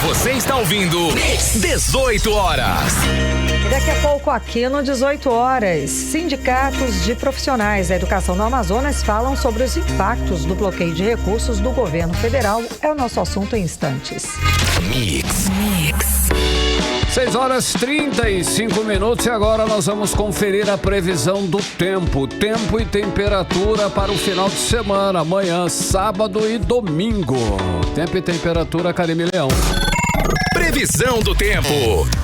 Você está ouvindo 18 horas. Daqui a pouco aqui no 18 horas, sindicatos de profissionais da educação no Amazonas falam sobre os impactos do bloqueio de recursos do governo federal. É o nosso assunto em instantes. Mix. 6 horas 35 minutos e agora nós vamos conferir a previsão do tempo. Tempo e temperatura para o final de semana, amanhã, sábado e domingo. Tempo e temperatura, Karime Leão. Previsão do tempo.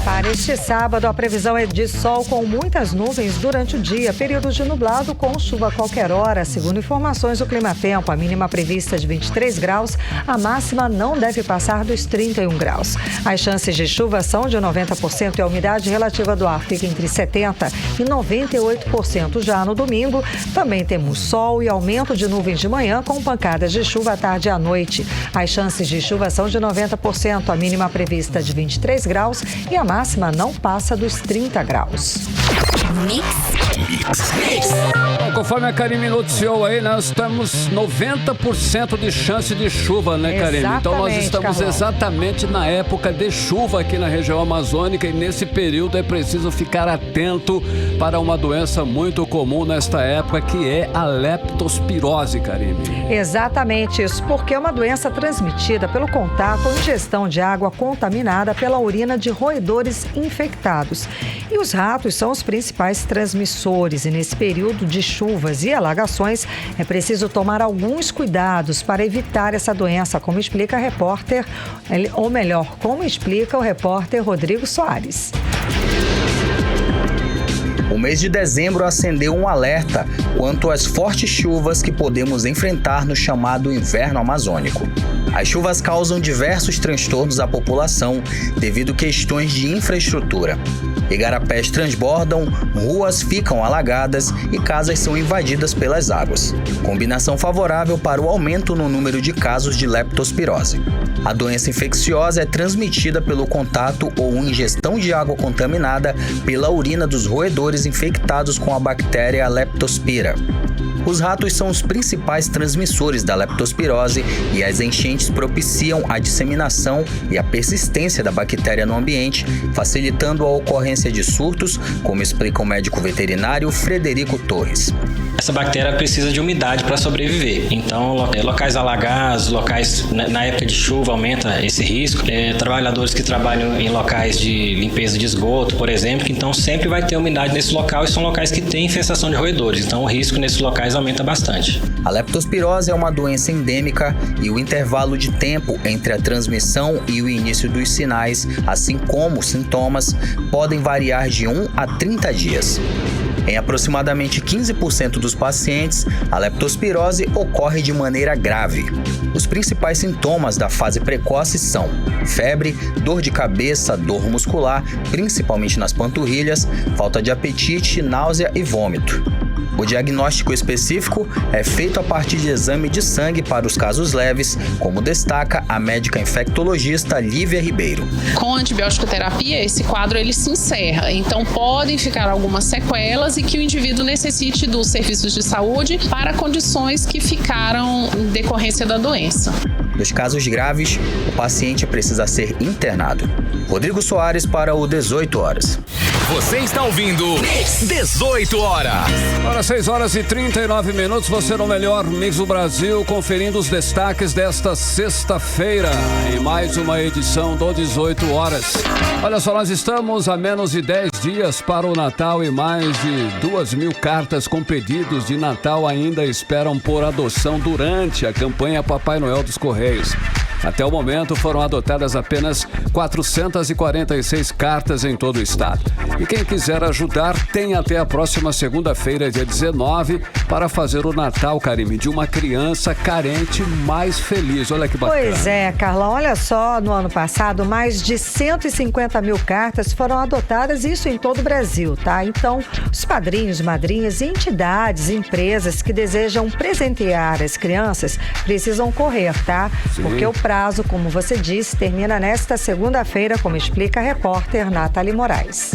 Para este sábado, a previsão é de sol com muitas nuvens durante o dia, períodos de nublado com chuva a qualquer hora. Segundo informações do Climatempo, a mínima prevista de 23 graus, a máxima não deve passar dos 31 graus. As chances de chuva são de 90% e a umidade relativa do ar fica entre 70% e 98%. Já no domingo, também temos sol e aumento de nuvens de manhã com pancadas de chuva à tarde e à noite. As chances de chuva são de 90%, a mínima prevista de 23 graus e a máxima não passa dos 30 graus. Bom, conforme a Karime noticiou aí, nós temos 90% de chance de chuva, né, Karime? Então nós estamos exatamente na época de chuva aqui na região amazônica e nesse período é preciso ficar atento para uma doença muito comum nesta época, que é a leptospirose, Karime. Exatamente isso, porque é uma doença transmitida pelo contato ou ingestão de água contaminada pela urina de roedores infectados. E os ratos são os principais transmissores, e nesse período de chuvas e alagações é preciso tomar alguns cuidados para evitar essa doença, como explica a repórter, ou melhor, como explica o repórter Rodrigo Soares. O mês de dezembro acendeu um alerta quanto às fortes chuvas que podemos enfrentar no chamado inverno amazônico. As chuvas causam diversos transtornos à população devido a questões de infraestrutura. Igarapés transbordam, ruas ficam alagadas e casas são invadidas pelas águas. Combinação favorável para o aumento no número de casos de leptospirose. A doença infecciosa é transmitida pelo contato ou ingestão de água contaminada pela urina dos roedores infectados com a bactéria Leptospira. Os ratos são os principais transmissores da leptospirose e as enchentes propiciam a disseminação e a persistência da bactéria no ambiente, facilitando a ocorrência de surtos, como explica o médico veterinário Frederico Torres. essa bactéria precisa de umidade para sobreviver. Então, locais alagados, locais na época de chuva aumenta esse risco. Trabalhadores que trabalham em locais de limpeza de esgoto, por exemplo, então sempre vai ter umidade nesse local e são locais que têm infestação de roedores. Então, o risco nesses locais aumenta bastante. A leptospirose é uma doença endêmica e o intervalo de tempo entre a transmissão e o início dos sinais, assim como os sintomas, podem variar de 1 a 30 dias. Em aproximadamente 15% dos pacientes, a leptospirose ocorre de maneira grave. Os principais sintomas da fase precoce são febre, dor de cabeça, dor muscular, principalmente nas panturrilhas, falta de apetite, náusea e vômito. O diagnóstico específico é feito a partir de exame de sangue para os casos leves, como destaca a médica infectologista Lívia Ribeiro. Com a antibiótico terapia, esse quadro ele se encerra, então podem ficar algumas sequelas e que o indivíduo necessite dos serviços de saúde para condições que ficaram em decorrência da doença. Nos casos graves, o paciente precisa ser internado. Rodrigo Soares para o 18 Horas. Você está ouvindo 18 Horas. Agora 6 horas e 39 minutos, você no melhor Mix do Brasil, conferindo os destaques desta sexta-feira, em mais uma edição do 18 Horas. Olha só, nós estamos a menos de 10 dias para o Natal e mais de 2.000 cartas com pedidos de Natal ainda esperam por adoção durante a campanha Papai Noel dos Correios. Até o momento foram adotadas apenas 446 cartas em todo o estado. E quem quiser ajudar tem até a próxima segunda-feira, dia 19, para fazer o Natal, Karime, de uma criança carente mais feliz. Olha que bacana. Pois é, Carlão, olha só, no ano passado, mais de 150 mil cartas foram adotadas, isso em todo o Brasil, tá? Então, os padrinhos, madrinhas, entidades, empresas que desejam presentear as crianças precisam correr, tá? Sim. Porque o prazo, como você disse, termina nesta segunda-feira, como explica a repórter Nathalie Moraes.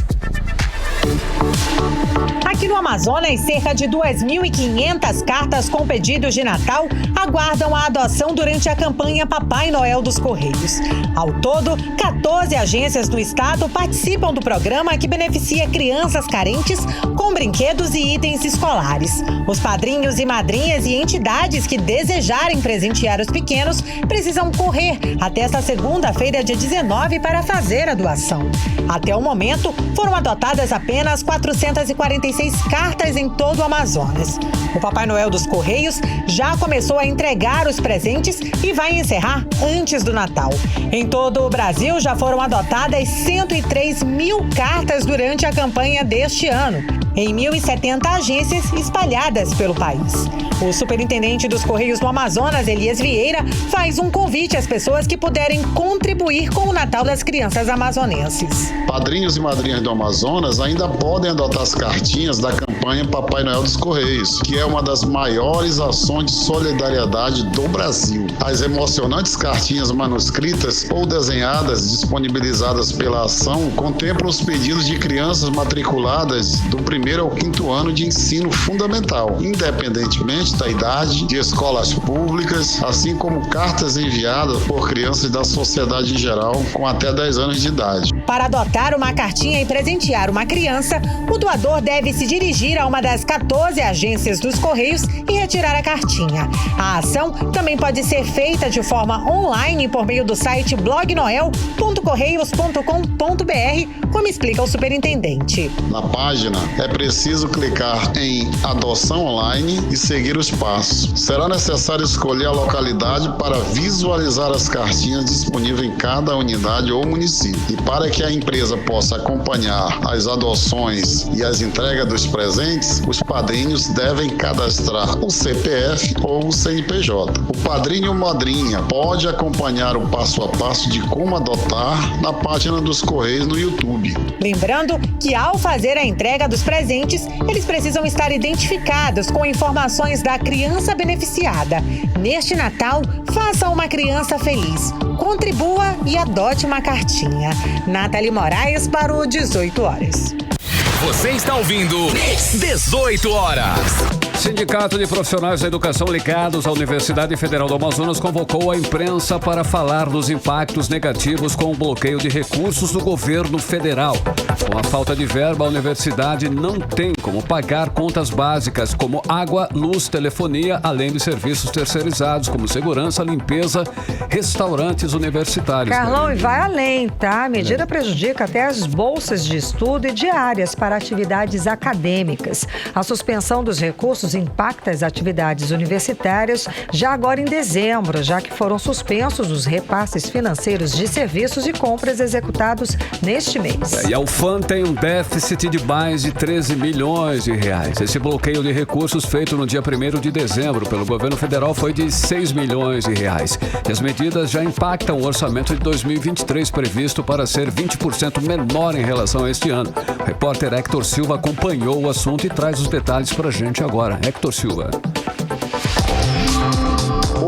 Aqui no Amazonas, cerca de 2.500 cartas com pedidos de Natal aguardam a adoção durante a campanha Papai Noel dos Correios. Ao todo, 14 agências do estado participam do programa que beneficia crianças carentes com brinquedos e itens escolares. Os padrinhos e madrinhas e entidades que desejarem presentear os pequenos precisam correr até esta segunda-feira, dia 19, para fazer a doação. Até o momento, foram adotadas apenas 446 cartas em todo o Amazonas. O Papai Noel dos Correios já começou a entregar os presentes e vai encerrar antes do Natal. Em todo o Brasil, já foram adotadas 103 mil cartas durante a campanha deste ano, em 1.070 agências espalhadas pelo país. O superintendente dos Correios do Amazonas, Elias Vieira, faz um convite às pessoas que puderem contribuir com o Natal das crianças amazonenses. Padrinhos e madrinhas do Amazonas ainda podem adotar as cartinhas da campanha Papai Noel dos Correios, que é uma das maiores ações de solidariedade do Brasil. As emocionantes cartinhas manuscritas ou desenhadas disponibilizadas pela ação contemplam os pedidos de crianças matriculadas do 1º ao 5º ano de ensino fundamental, independentemente da idade, de escolas públicas, assim como cartas enviadas por crianças da sociedade em geral com até 10 anos de idade. Para adotar uma cartinha e presentear uma criança, o doador deve se dirigir a uma das 14 agências dos Correios e retirar a cartinha. A ação também pode ser feita de forma online por meio do site blognoel.correios.com.br, como explica o superintendente. Na página, é preciso clicar em Adoção Online e seguir os passos. Será necessário escolher a localidade para visualizar as cartinhas disponíveis em cada unidade ou município. E para que a empresa possa acompanhar as adoções e as entregas dos presentes, os padrinhos devem cadastrar o CPF ou o CNPJ. O padrinho ou madrinha pode acompanhar o passo a passo de como adotar na página dos Correios no YouTube. Lembrando que ao fazer a entrega dos presentes, eles precisam estar identificados com informações da criança beneficiada. Neste Natal, faça uma criança feliz. Contribua e adote uma cartinha. Nathalie Moraes para o 18 Horas. Você está ouvindo 18 Horas. Sindicato de Profissionais da Educação ligados à Universidade Federal do Amazonas convocou a imprensa para falar dos impactos negativos com o bloqueio de recursos do governo federal. Com a falta de verba, a universidade não tem como pagar contas básicas como água, luz, telefonia, além de serviços terceirizados como segurança, limpeza, restaurantes universitários. Carlão, e vai além, tá? A medida prejudica até as bolsas de estudo e diárias para atividades acadêmicas. A suspensão dos recursos impacta as atividades universitárias já agora em dezembro, já que foram suspensos os repasses financeiros de serviços e compras executados neste mês. E a UFAM tem um déficit de mais de 13 milhões de reais. Esse bloqueio de recursos feito no dia 1º de dezembro pelo governo federal foi de 6 milhões de reais. E as medidas já impactam o orçamento de 2023 previsto para ser 20% menor em relação a este ano. O repórter Hector Silva acompanhou o assunto e traz os detalhes pra gente agora. Hector Silva.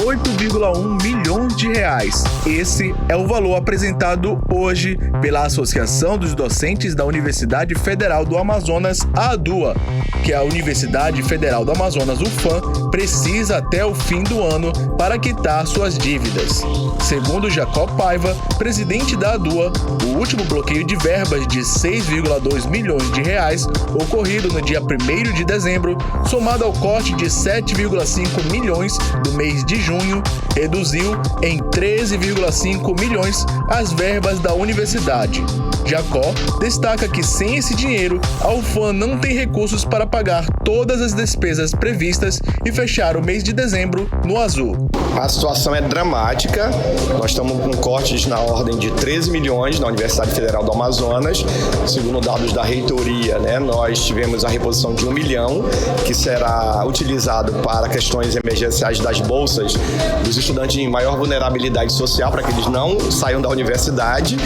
8,1 milhões de reais. Esse é o valor apresentado hoje pela Associação dos Docentes da Universidade Federal do Amazonas, a ADUA, que a Universidade Federal do Amazonas, UFAM, precisa até o fim do ano para quitar suas dívidas. Segundo Jacob Paiva, presidente da ADUA, o último bloqueio de verbas de 6,2 milhões de reais, ocorrido no dia 1º de dezembro, somado ao corte de 7,5 milhões do mês de junho, reduziu em 13,5 milhões as verbas da universidade. Jacó destaca que sem esse dinheiro, a UFAM não tem recursos para pagar todas as despesas previstas e fechar o mês de dezembro no azul. A situação é dramática, nós estamos com cortes na ordem de 13 milhões na Universidade Federal do Amazonas. Segundo dados da reitoria, nós tivemos a reposição de 1 milhão, que será utilizado para questões emergenciais das bolsas dos estudantes em maior vulnerabilidade social, para que eles não saiam da universidade,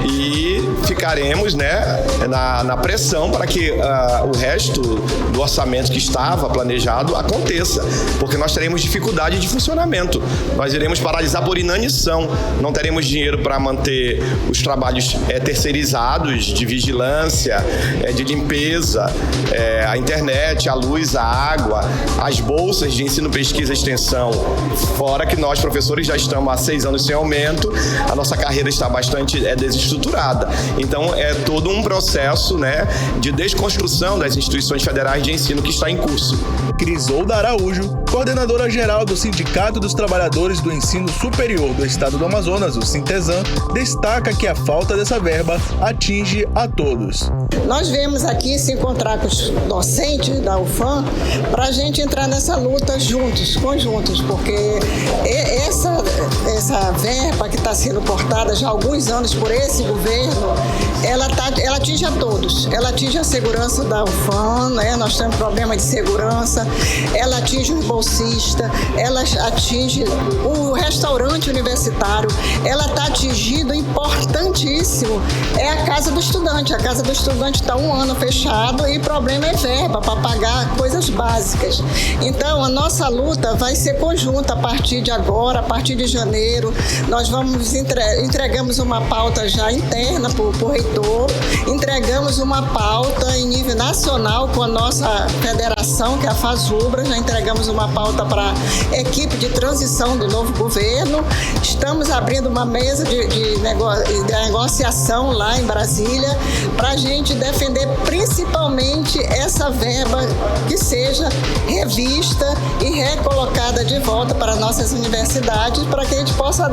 e ficaremos na pressão para que o resto do orçamento que estava planejado aconteça, porque nós teremos dificuldade de funcionamento. Nós iremos paralisar por inanição, não teremos dinheiro para manter os trabalhos terceirizados de vigilância, de limpeza, a internet, a luz, a água, as bolsas de ensino, pesquisa e extensão, fora que nós, professores, já estamos há 6 anos sem aumento, a nossa carreira está bastante desestruturada. Então, é todo um processo de desconstrução das instituições federais de ensino que está em curso. Crisolda Araújo, coordenadora geral do Sindicato dos Trabalhadores do Ensino Superior do Estado do Amazonas, o Sintezam, destaca que a falta dessa verba atinge a todos. Nós viemos aqui se encontrar com os docentes da UFAM para a gente entrar nessa luta conjuntos, porque essa verba que está sendo cortada já há alguns anos por esse governo, ela atinge a todos. Ela atinge a segurança da UFAM, nós temos problema de segurança, ela atinge o bolsista, ela atinge o restaurante universitário, ela está atingindo, importantíssimo, é a casa do estudante. A casa do estudante está 1 ano fechado e o problema é verba para pagar coisas básicas. Então, a nossa luta vai ser conjunta a partir de agora, a partir de janeiro. Nós entregamos uma pauta já interna para o reitor, entregamos uma pauta em nível nacional com a nossa federação, que é a FASUBRA, já entregamos uma pauta para a equipe de transição do novo governo. Estamos abrindo uma mesa de negociação lá em Brasília para a gente defender principalmente essa verba que seja revista e recolocada de volta para nossas universidades, para que a gente possa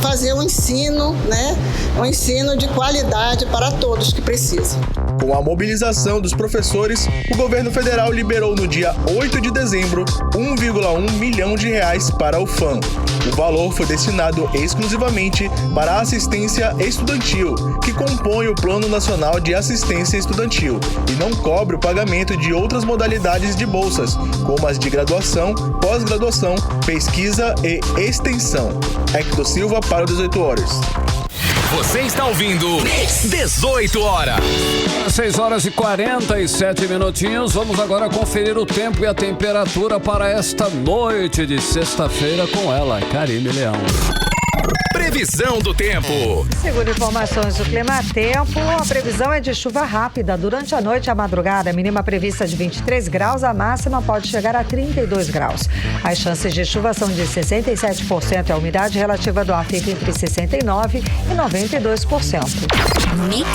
fazer um ensino, um ensino de qualidade para todos que precisam. Com a mobilização dos professores, o governo federal liberou no dia 8 de dezembro 1,1 milhão de reais para a UFAM. O valor foi destinado exclusivamente para a assistência estudantil, que compõe o Plano Nacional de Assistência Estudantil, e não cobre o pagamento de outras modalidades de bolsas, como as de graduação, pós-graduação, pesquisa e extensão. Hector Silva para o 18 horas. Você está ouvindo 18 horas. 6 horas e 47 minutinhos. Vamos agora conferir o tempo e a temperatura para esta noite de sexta-feira com ela, Karine Leão. Previsão do tempo. Segundo informações do Clima Tempo, a previsão é de chuva rápida durante a noite e a madrugada. A mínima prevista de 23 graus, a máxima pode chegar a 32 graus. As chances de chuva são de 67% e a umidade relativa do ar fica entre 69% e 92%. Mix.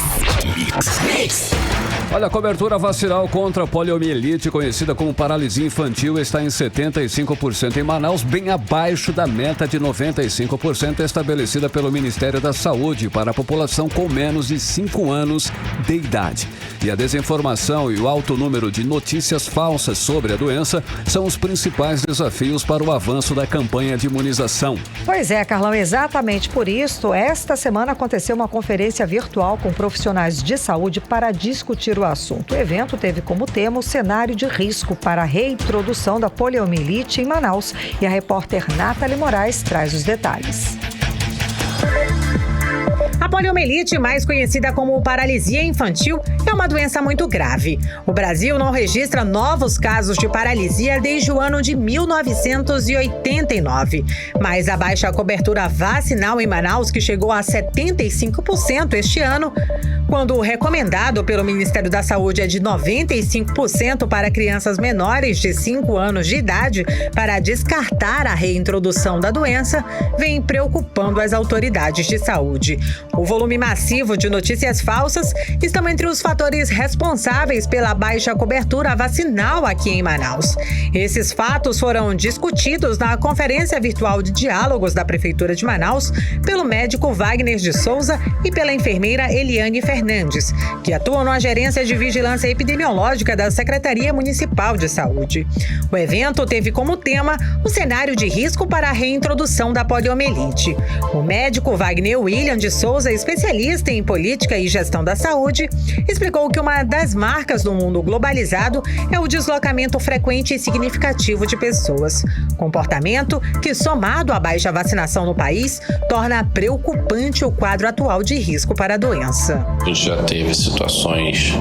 Olha, a cobertura vacinal contra a poliomielite, conhecida como paralisia infantil, está em 75% em Manaus, bem abaixo da meta de 95% estabelecida pelo Ministério da Saúde para a população com menos de 5 anos de idade. E a desinformação e o alto número de notícias falsas sobre a doença são os principais desafios para o avanço da campanha de imunização. Pois é, Carlão, exatamente por isso, esta semana aconteceu uma conferência virtual com profissionais de saúde para discutir o assunto. O evento teve como tema o cenário de risco para a reintrodução da poliomielite em Manaus. E a repórter Nathalie Moraes traz os detalhes. A poliomielite, mais conhecida como paralisia infantil, é uma doença muito grave. O Brasil não registra novos casos de paralisia desde o ano de 1989. Mas a baixa cobertura vacinal em Manaus, que chegou a 75% este ano, quando o recomendado pelo Ministério da Saúde é de 95% para crianças menores de 5 anos de idade, para descartar a reintrodução da doença, vem preocupando as autoridades de saúde. O volume massivo de notícias falsas estão entre os fatores responsáveis pela baixa cobertura vacinal aqui em Manaus. Esses fatos foram discutidos na conferência virtual de diálogos da Prefeitura de Manaus pelo médico Wagner de Souza e pela enfermeira Eliane Fernandes, que atuam na Gerência de Vigilância Epidemiológica da Secretaria Municipal de Saúde. O evento teve como tema o cenário de risco para a reintrodução da poliomielite. O médico Wagner William de Souza, especialista em política e gestão da saúde, explicou que uma das marcas do mundo globalizado é o deslocamento frequente e significativo de pessoas. Comportamento que, somado à baixa vacinação no país, torna preocupante o quadro atual de risco para a doença. A gente já teve situações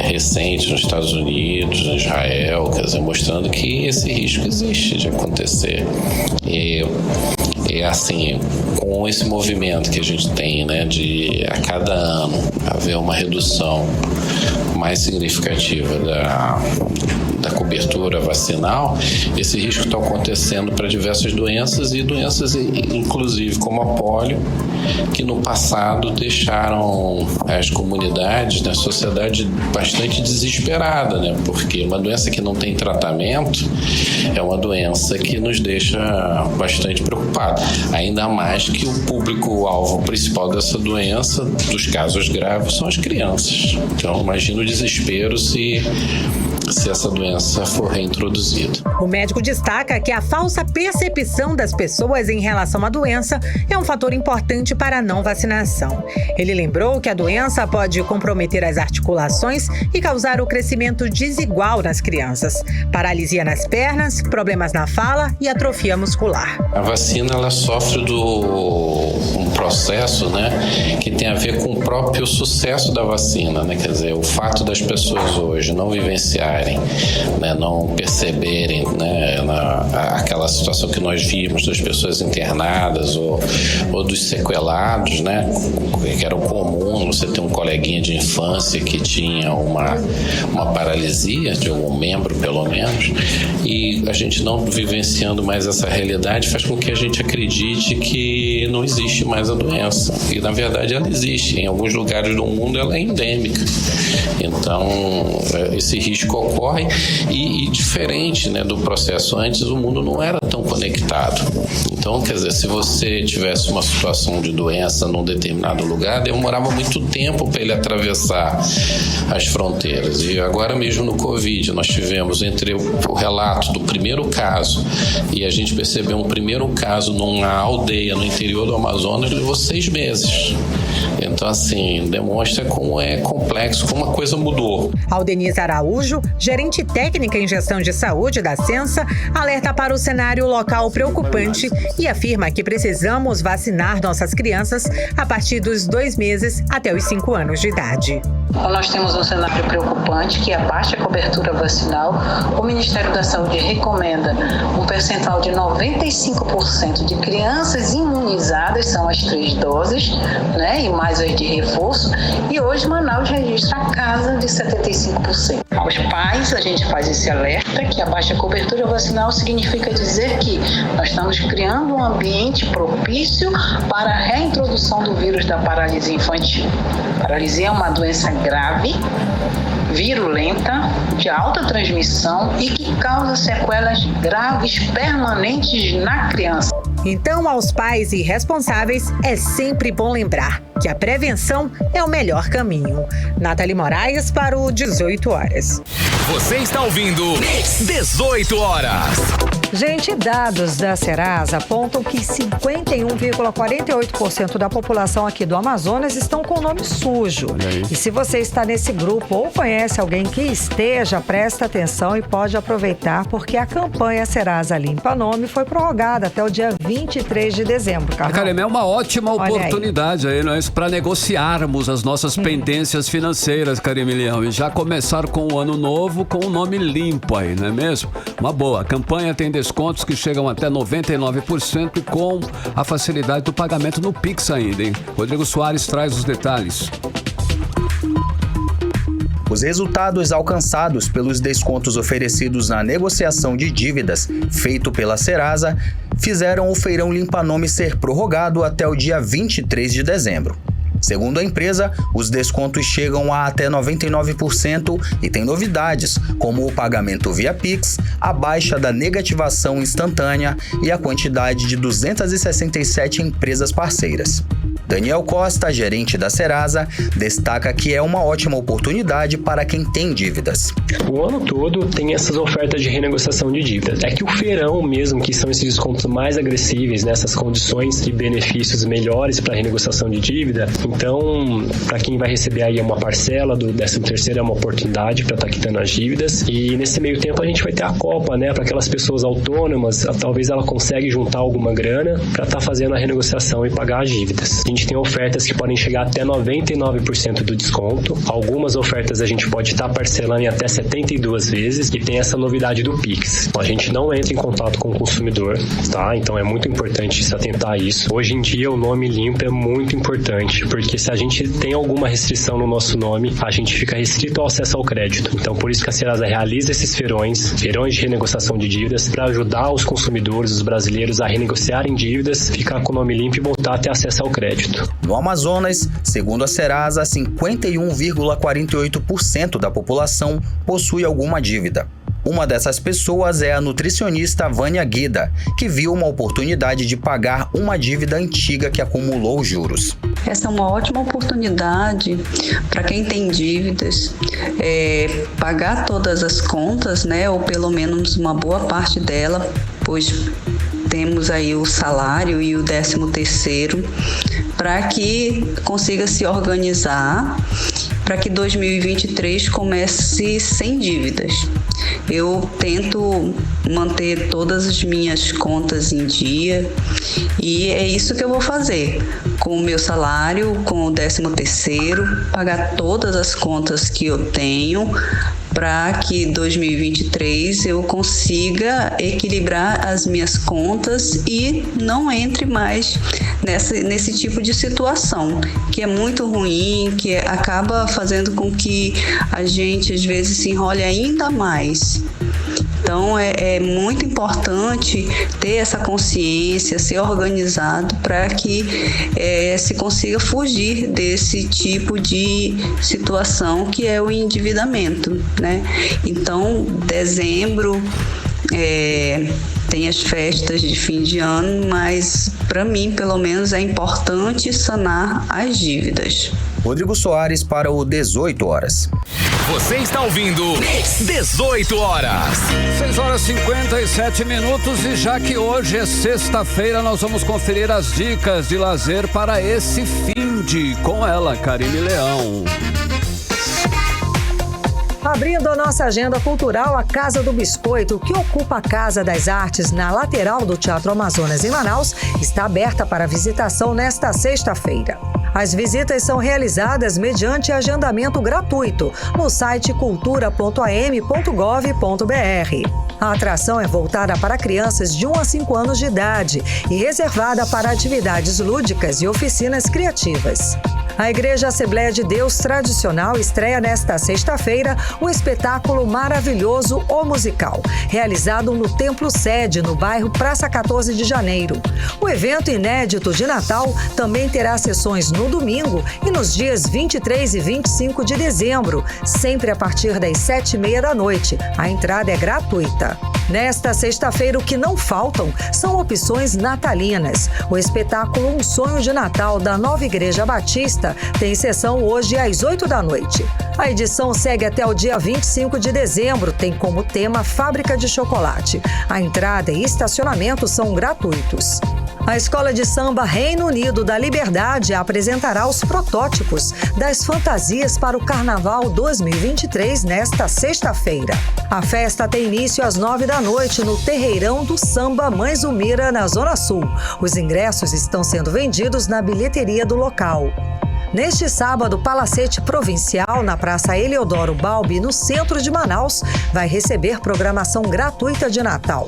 recentes nos Estados Unidos, em Israel, quer dizer, mostrando que esse risco existe de acontecer. E assim, com esse movimento que a gente tem, né, de a cada ano haver uma redução mais significativa da cobertura vacinal, esse risco está acontecendo para diversas doenças e doenças inclusive como a polio, que no passado deixaram as comunidades, né, a sociedade bastante desesperada, né, porque uma doença que não tem tratamento é uma doença que nos deixa bastante preocupados. Ainda mais que o público-alvo principal dessa doença, dos casos graves, são as crianças. Então, imagina o desespero se essa doença for reintroduzida. O médico destaca que a falsa percepção das pessoas em relação à doença é um fator importante para a não vacinação. Ele lembrou que a doença pode comprometer as articulações e causar o crescimento desigual nas crianças, paralisia nas pernas, problemas na fala e atrofia muscular. A vacina, ela sofre um processo, né, que tem a ver com o próprio sucesso da vacina, né? Quer dizer, o fato das pessoas hoje não vivenciarem, né, não perceberem, né, aquela situação que nós vimos das pessoas internadas ou dos sequelados, né, que era comum você ter um coleguinha de infância que tinha uma paralisia de algum membro, pelo menos, e a gente não vivenciando mais essa realidade faz com que a gente acredite que não existe mais a doença. E, na verdade, ela existe. Em alguns lugares do mundo, ela é endêmica. Então, esse risco ocorre e diferente, né, do processo antes, o mundo não era tão conectado. Então, quer dizer, se você tivesse uma situação de doença num determinado lugar, demorava muito tempo para ele atravessar as fronteiras. E agora mesmo no Covid, nós tivemos entre o relato do primeiro caso e a gente percebeu um primeiro caso numa aldeia no interior do Amazonas, levou 6 meses. Então, assim, demonstra como é complexo, como a coisa mudou. Aldenise Araújo, gerente técnica em gestão de saúde da Censa, alerta para o cenário local preocupante e afirma que precisamos vacinar nossas crianças a partir dos 2 meses até os 5 anos de idade. Nós temos um cenário preocupante, que é a baixa cobertura vacinal. O Ministério da Saúde recomenda um percentual de 95% de crianças imunizadas, são as 3 doses, né, e mais as de reforço. E hoje Manaus registra a casa de 75%. Aos pais, a gente faz esse alerta que a baixa cobertura vacinal significa dizer que nós estamos criando um ambiente propício para a reintrodução do vírus da paralisia infantil. Paralisia é uma doença grave, virulenta, de alta transmissão e que causa sequelas graves permanentes na criança. Então, aos pais e responsáveis, é sempre bom lembrar que a prevenção é o melhor caminho. Nathalie Moraes para o 18 horas. Você está ouvindo 18 horas. Gente, dados da Serasa apontam que 51,48% da população aqui do Amazonas estão com o nome sujo. E se você está nesse grupo ou conhece alguém que esteja, presta atenção e pode aproveitar, porque a campanha Serasa Limpa Nome foi prorrogada até o dia 23 de dezembro. Caramba, é uma ótima oportunidade aí, nós para negociarmos as nossas pendências financeiras, Karime Leão. E já começaram com o ano novo com o nome limpo aí, não é mesmo? Uma boa. A campanha tem descontos que chegam até 99% e com a facilidade do pagamento no Pix ainda, hein? Rodrigo Soares traz os detalhes. Os resultados alcançados pelos descontos oferecidos na negociação de dívidas feito pela Serasa fizeram o Feirão Limpa Nome ser prorrogado até o dia 23 de dezembro. Segundo a empresa, os descontos chegam a até 99% e tem novidades, como o pagamento via Pix, a baixa da negativação instantânea e a quantidade de 267 empresas parceiras. Daniel Costa, gerente da Serasa, destaca que é uma ótima oportunidade para quem tem dívidas. O ano todo tem essas ofertas de renegociação de dívidas. É que o feirão mesmo, que são esses descontos mais agressivos, nessas condições e benefícios melhores para renegociação de dívida. Então, para quem vai receber aí uma parcela do 13º, é uma oportunidade para estar quitando as dívidas. E nesse meio tempo a gente vai ter a Copa, né? Para aquelas pessoas autônomas, talvez ela consiga juntar alguma grana para estar fazendo a renegociação e pagar as dívidas. A gente tem ofertas que podem chegar até 99% do desconto. Algumas ofertas a gente pode estar parcelando em até 72 vezes e tem essa novidade do Pix. A gente não entra em contato com o consumidor, tá? Então é muito importante se atentar a isso. Hoje em dia o nome limpo é muito importante, porque se a gente tem alguma restrição no nosso nome, a gente fica restrito ao acesso ao crédito. Então por isso que a Serasa realiza esses feirões de renegociação de dívidas para ajudar os consumidores, os brasileiros a renegociarem dívidas, ficar com o nome limpo e voltar a ter acesso ao crédito. No Amazonas, segundo a Serasa, 51,48% da população possui alguma dívida. Uma dessas pessoas é a nutricionista Vânia Guida, que viu uma oportunidade de pagar uma dívida antiga que acumulou juros. Essa é uma ótima oportunidade para quem tem dívidas, pagar todas as contas, né, ou pelo menos uma boa parte dela, pois temos aí o salário e o 13º, para que consiga se organizar, para que 2023 comece sem dívidas. Eu tento manter todas as minhas contas em dia e é isso que eu vou fazer. Com o meu salário, com o 13º, pagar todas as contas que eu tenho, para que 2023 eu consiga equilibrar as minhas contas e não entre mais nesse tipo de situação, que é muito ruim, que acaba fazendo com que a gente às vezes se enrole ainda mais. Então é muito importante ter essa consciência, ser organizado para que se consiga fugir desse tipo de situação que é o endividamento, né? Então, dezembro tem as festas de fim de ano, mas para mim, pelo menos, é importante sanar as dívidas. Rodrigo Soares para o 18 horas. Você está ouvindo 18 horas. 6 horas e 57 minutos e já que hoje é sexta-feira, nós vamos conferir as dicas de lazer para esse finde com ela, Karine Leão. Abrindo a nossa agenda cultural, a Casa do Biscoito, que ocupa a Casa das Artes na lateral do Teatro Amazonas em Manaus, está aberta para visitação nesta sexta-feira. As visitas são realizadas mediante agendamento gratuito no site cultura.am.gov.br. A atração é voltada para crianças de 1 a 5 anos de idade e reservada para atividades lúdicas e oficinas criativas. A Igreja Assembleia de Deus Tradicional estreia nesta sexta-feira o espetáculo maravilhoso O Musical, realizado no Templo Sede, no bairro Praça 14 de Janeiro. O evento inédito de Natal também terá sessões no domingo e nos dias 23 e 25 de dezembro, sempre a partir das 7h30 da noite. A entrada é gratuita. Nesta sexta-feira, o que não faltam são opções natalinas. O espetáculo Um Sonho de Natal da Nova Igreja Batista tem sessão hoje às 8 da noite. A edição segue até o dia 25 de dezembro, tem como tema Fábrica de Chocolate. A entrada e estacionamento são gratuitos. A Escola de Samba Reino Unido da Liberdade apresentará os protótipos das fantasias para o Carnaval 2023 nesta sexta-feira. A festa tem início às 9 da noite no Terreirão do Samba Mãe Zumira, na Zona Sul. Os ingressos estão sendo vendidos na bilheteria do local. Neste sábado, Palacete Provincial, na Praça Eliodoro Balbi, no centro de Manaus, vai receber programação gratuita de Natal.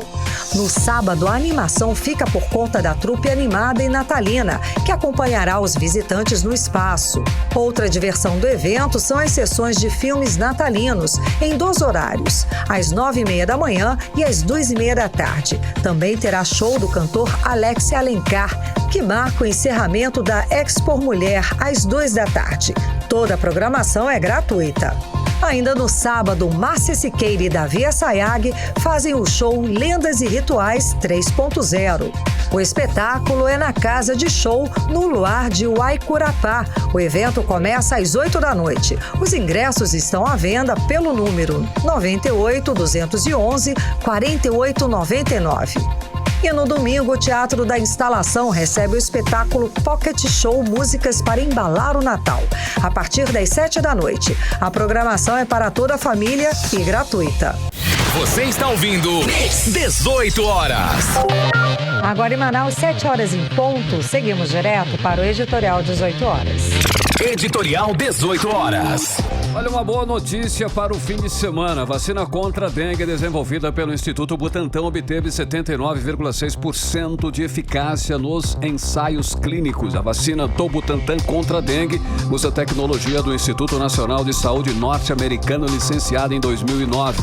No sábado, a animação fica por conta da trupe animada e natalina, que acompanhará os visitantes no espaço. Outra diversão do evento são as sessões de filmes natalinos, em 2 horários, às 9h30 da manhã e às 2h30 da tarde. Também terá show do cantor Alex Alencar, que marca o encerramento da Expo Mulher às 2 da tarde. Toda a programação é gratuita. Ainda no sábado, Márcia Siqueira e Davi Assayag fazem o show Lendas e Rituais 3.0. O espetáculo é na Casa de Show, no Luar de Huaycurapá. O evento começa às 8 da noite. Os ingressos estão à venda pelo número 98-211-4899. E no domingo, o Teatro da Instalação recebe o espetáculo Pocket Show Músicas para Embalar o Natal, a partir das 7 da noite. A programação é para toda a família e gratuita. Você está ouvindo 18 horas. Agora em Manaus, 7 horas em ponto. Seguimos direto para o Editorial 18 horas. Editorial 18 horas. Olha, uma boa notícia para o fim de semana. A vacina contra a dengue desenvolvida pelo Instituto Butantan obteve 79,6% de eficácia nos ensaios clínicos. A vacina do Butantan contra a dengue usa tecnologia do Instituto Nacional de Saúde norte-americano, licenciada em 2009.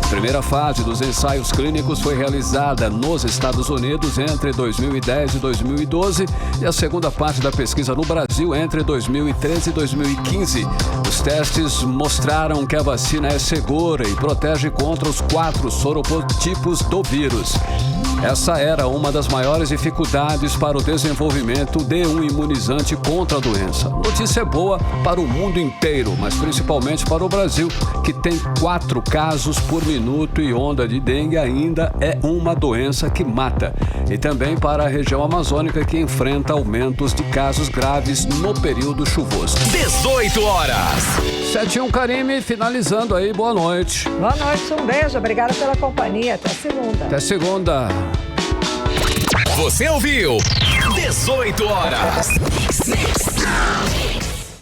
A primeira fase dos ensaios clínicos foi realizada nos Estados Unidos entre 2010 e 2012 e a segunda parte da pesquisa no Brasil entre 2013 e 2015. Os testes mostraram que a vacina é segura e protege contra os 4 sorotipos do vírus. Essa era uma das maiores dificuldades para o desenvolvimento de um imunizante contra a doença. Notícia boa para o mundo inteiro, mas principalmente para o Brasil, que tem 4 casos por minuto e onda de dengue ainda é uma doença que mata. E também para a região amazônica, que enfrenta aumentos de casos graves no período chuvoso. 18 horas. 7-1, Karime, finalizando aí, boa noite. Boa noite, um beijo, obrigada pela companhia, até segunda. Até segunda. Você ouviu 18 horas.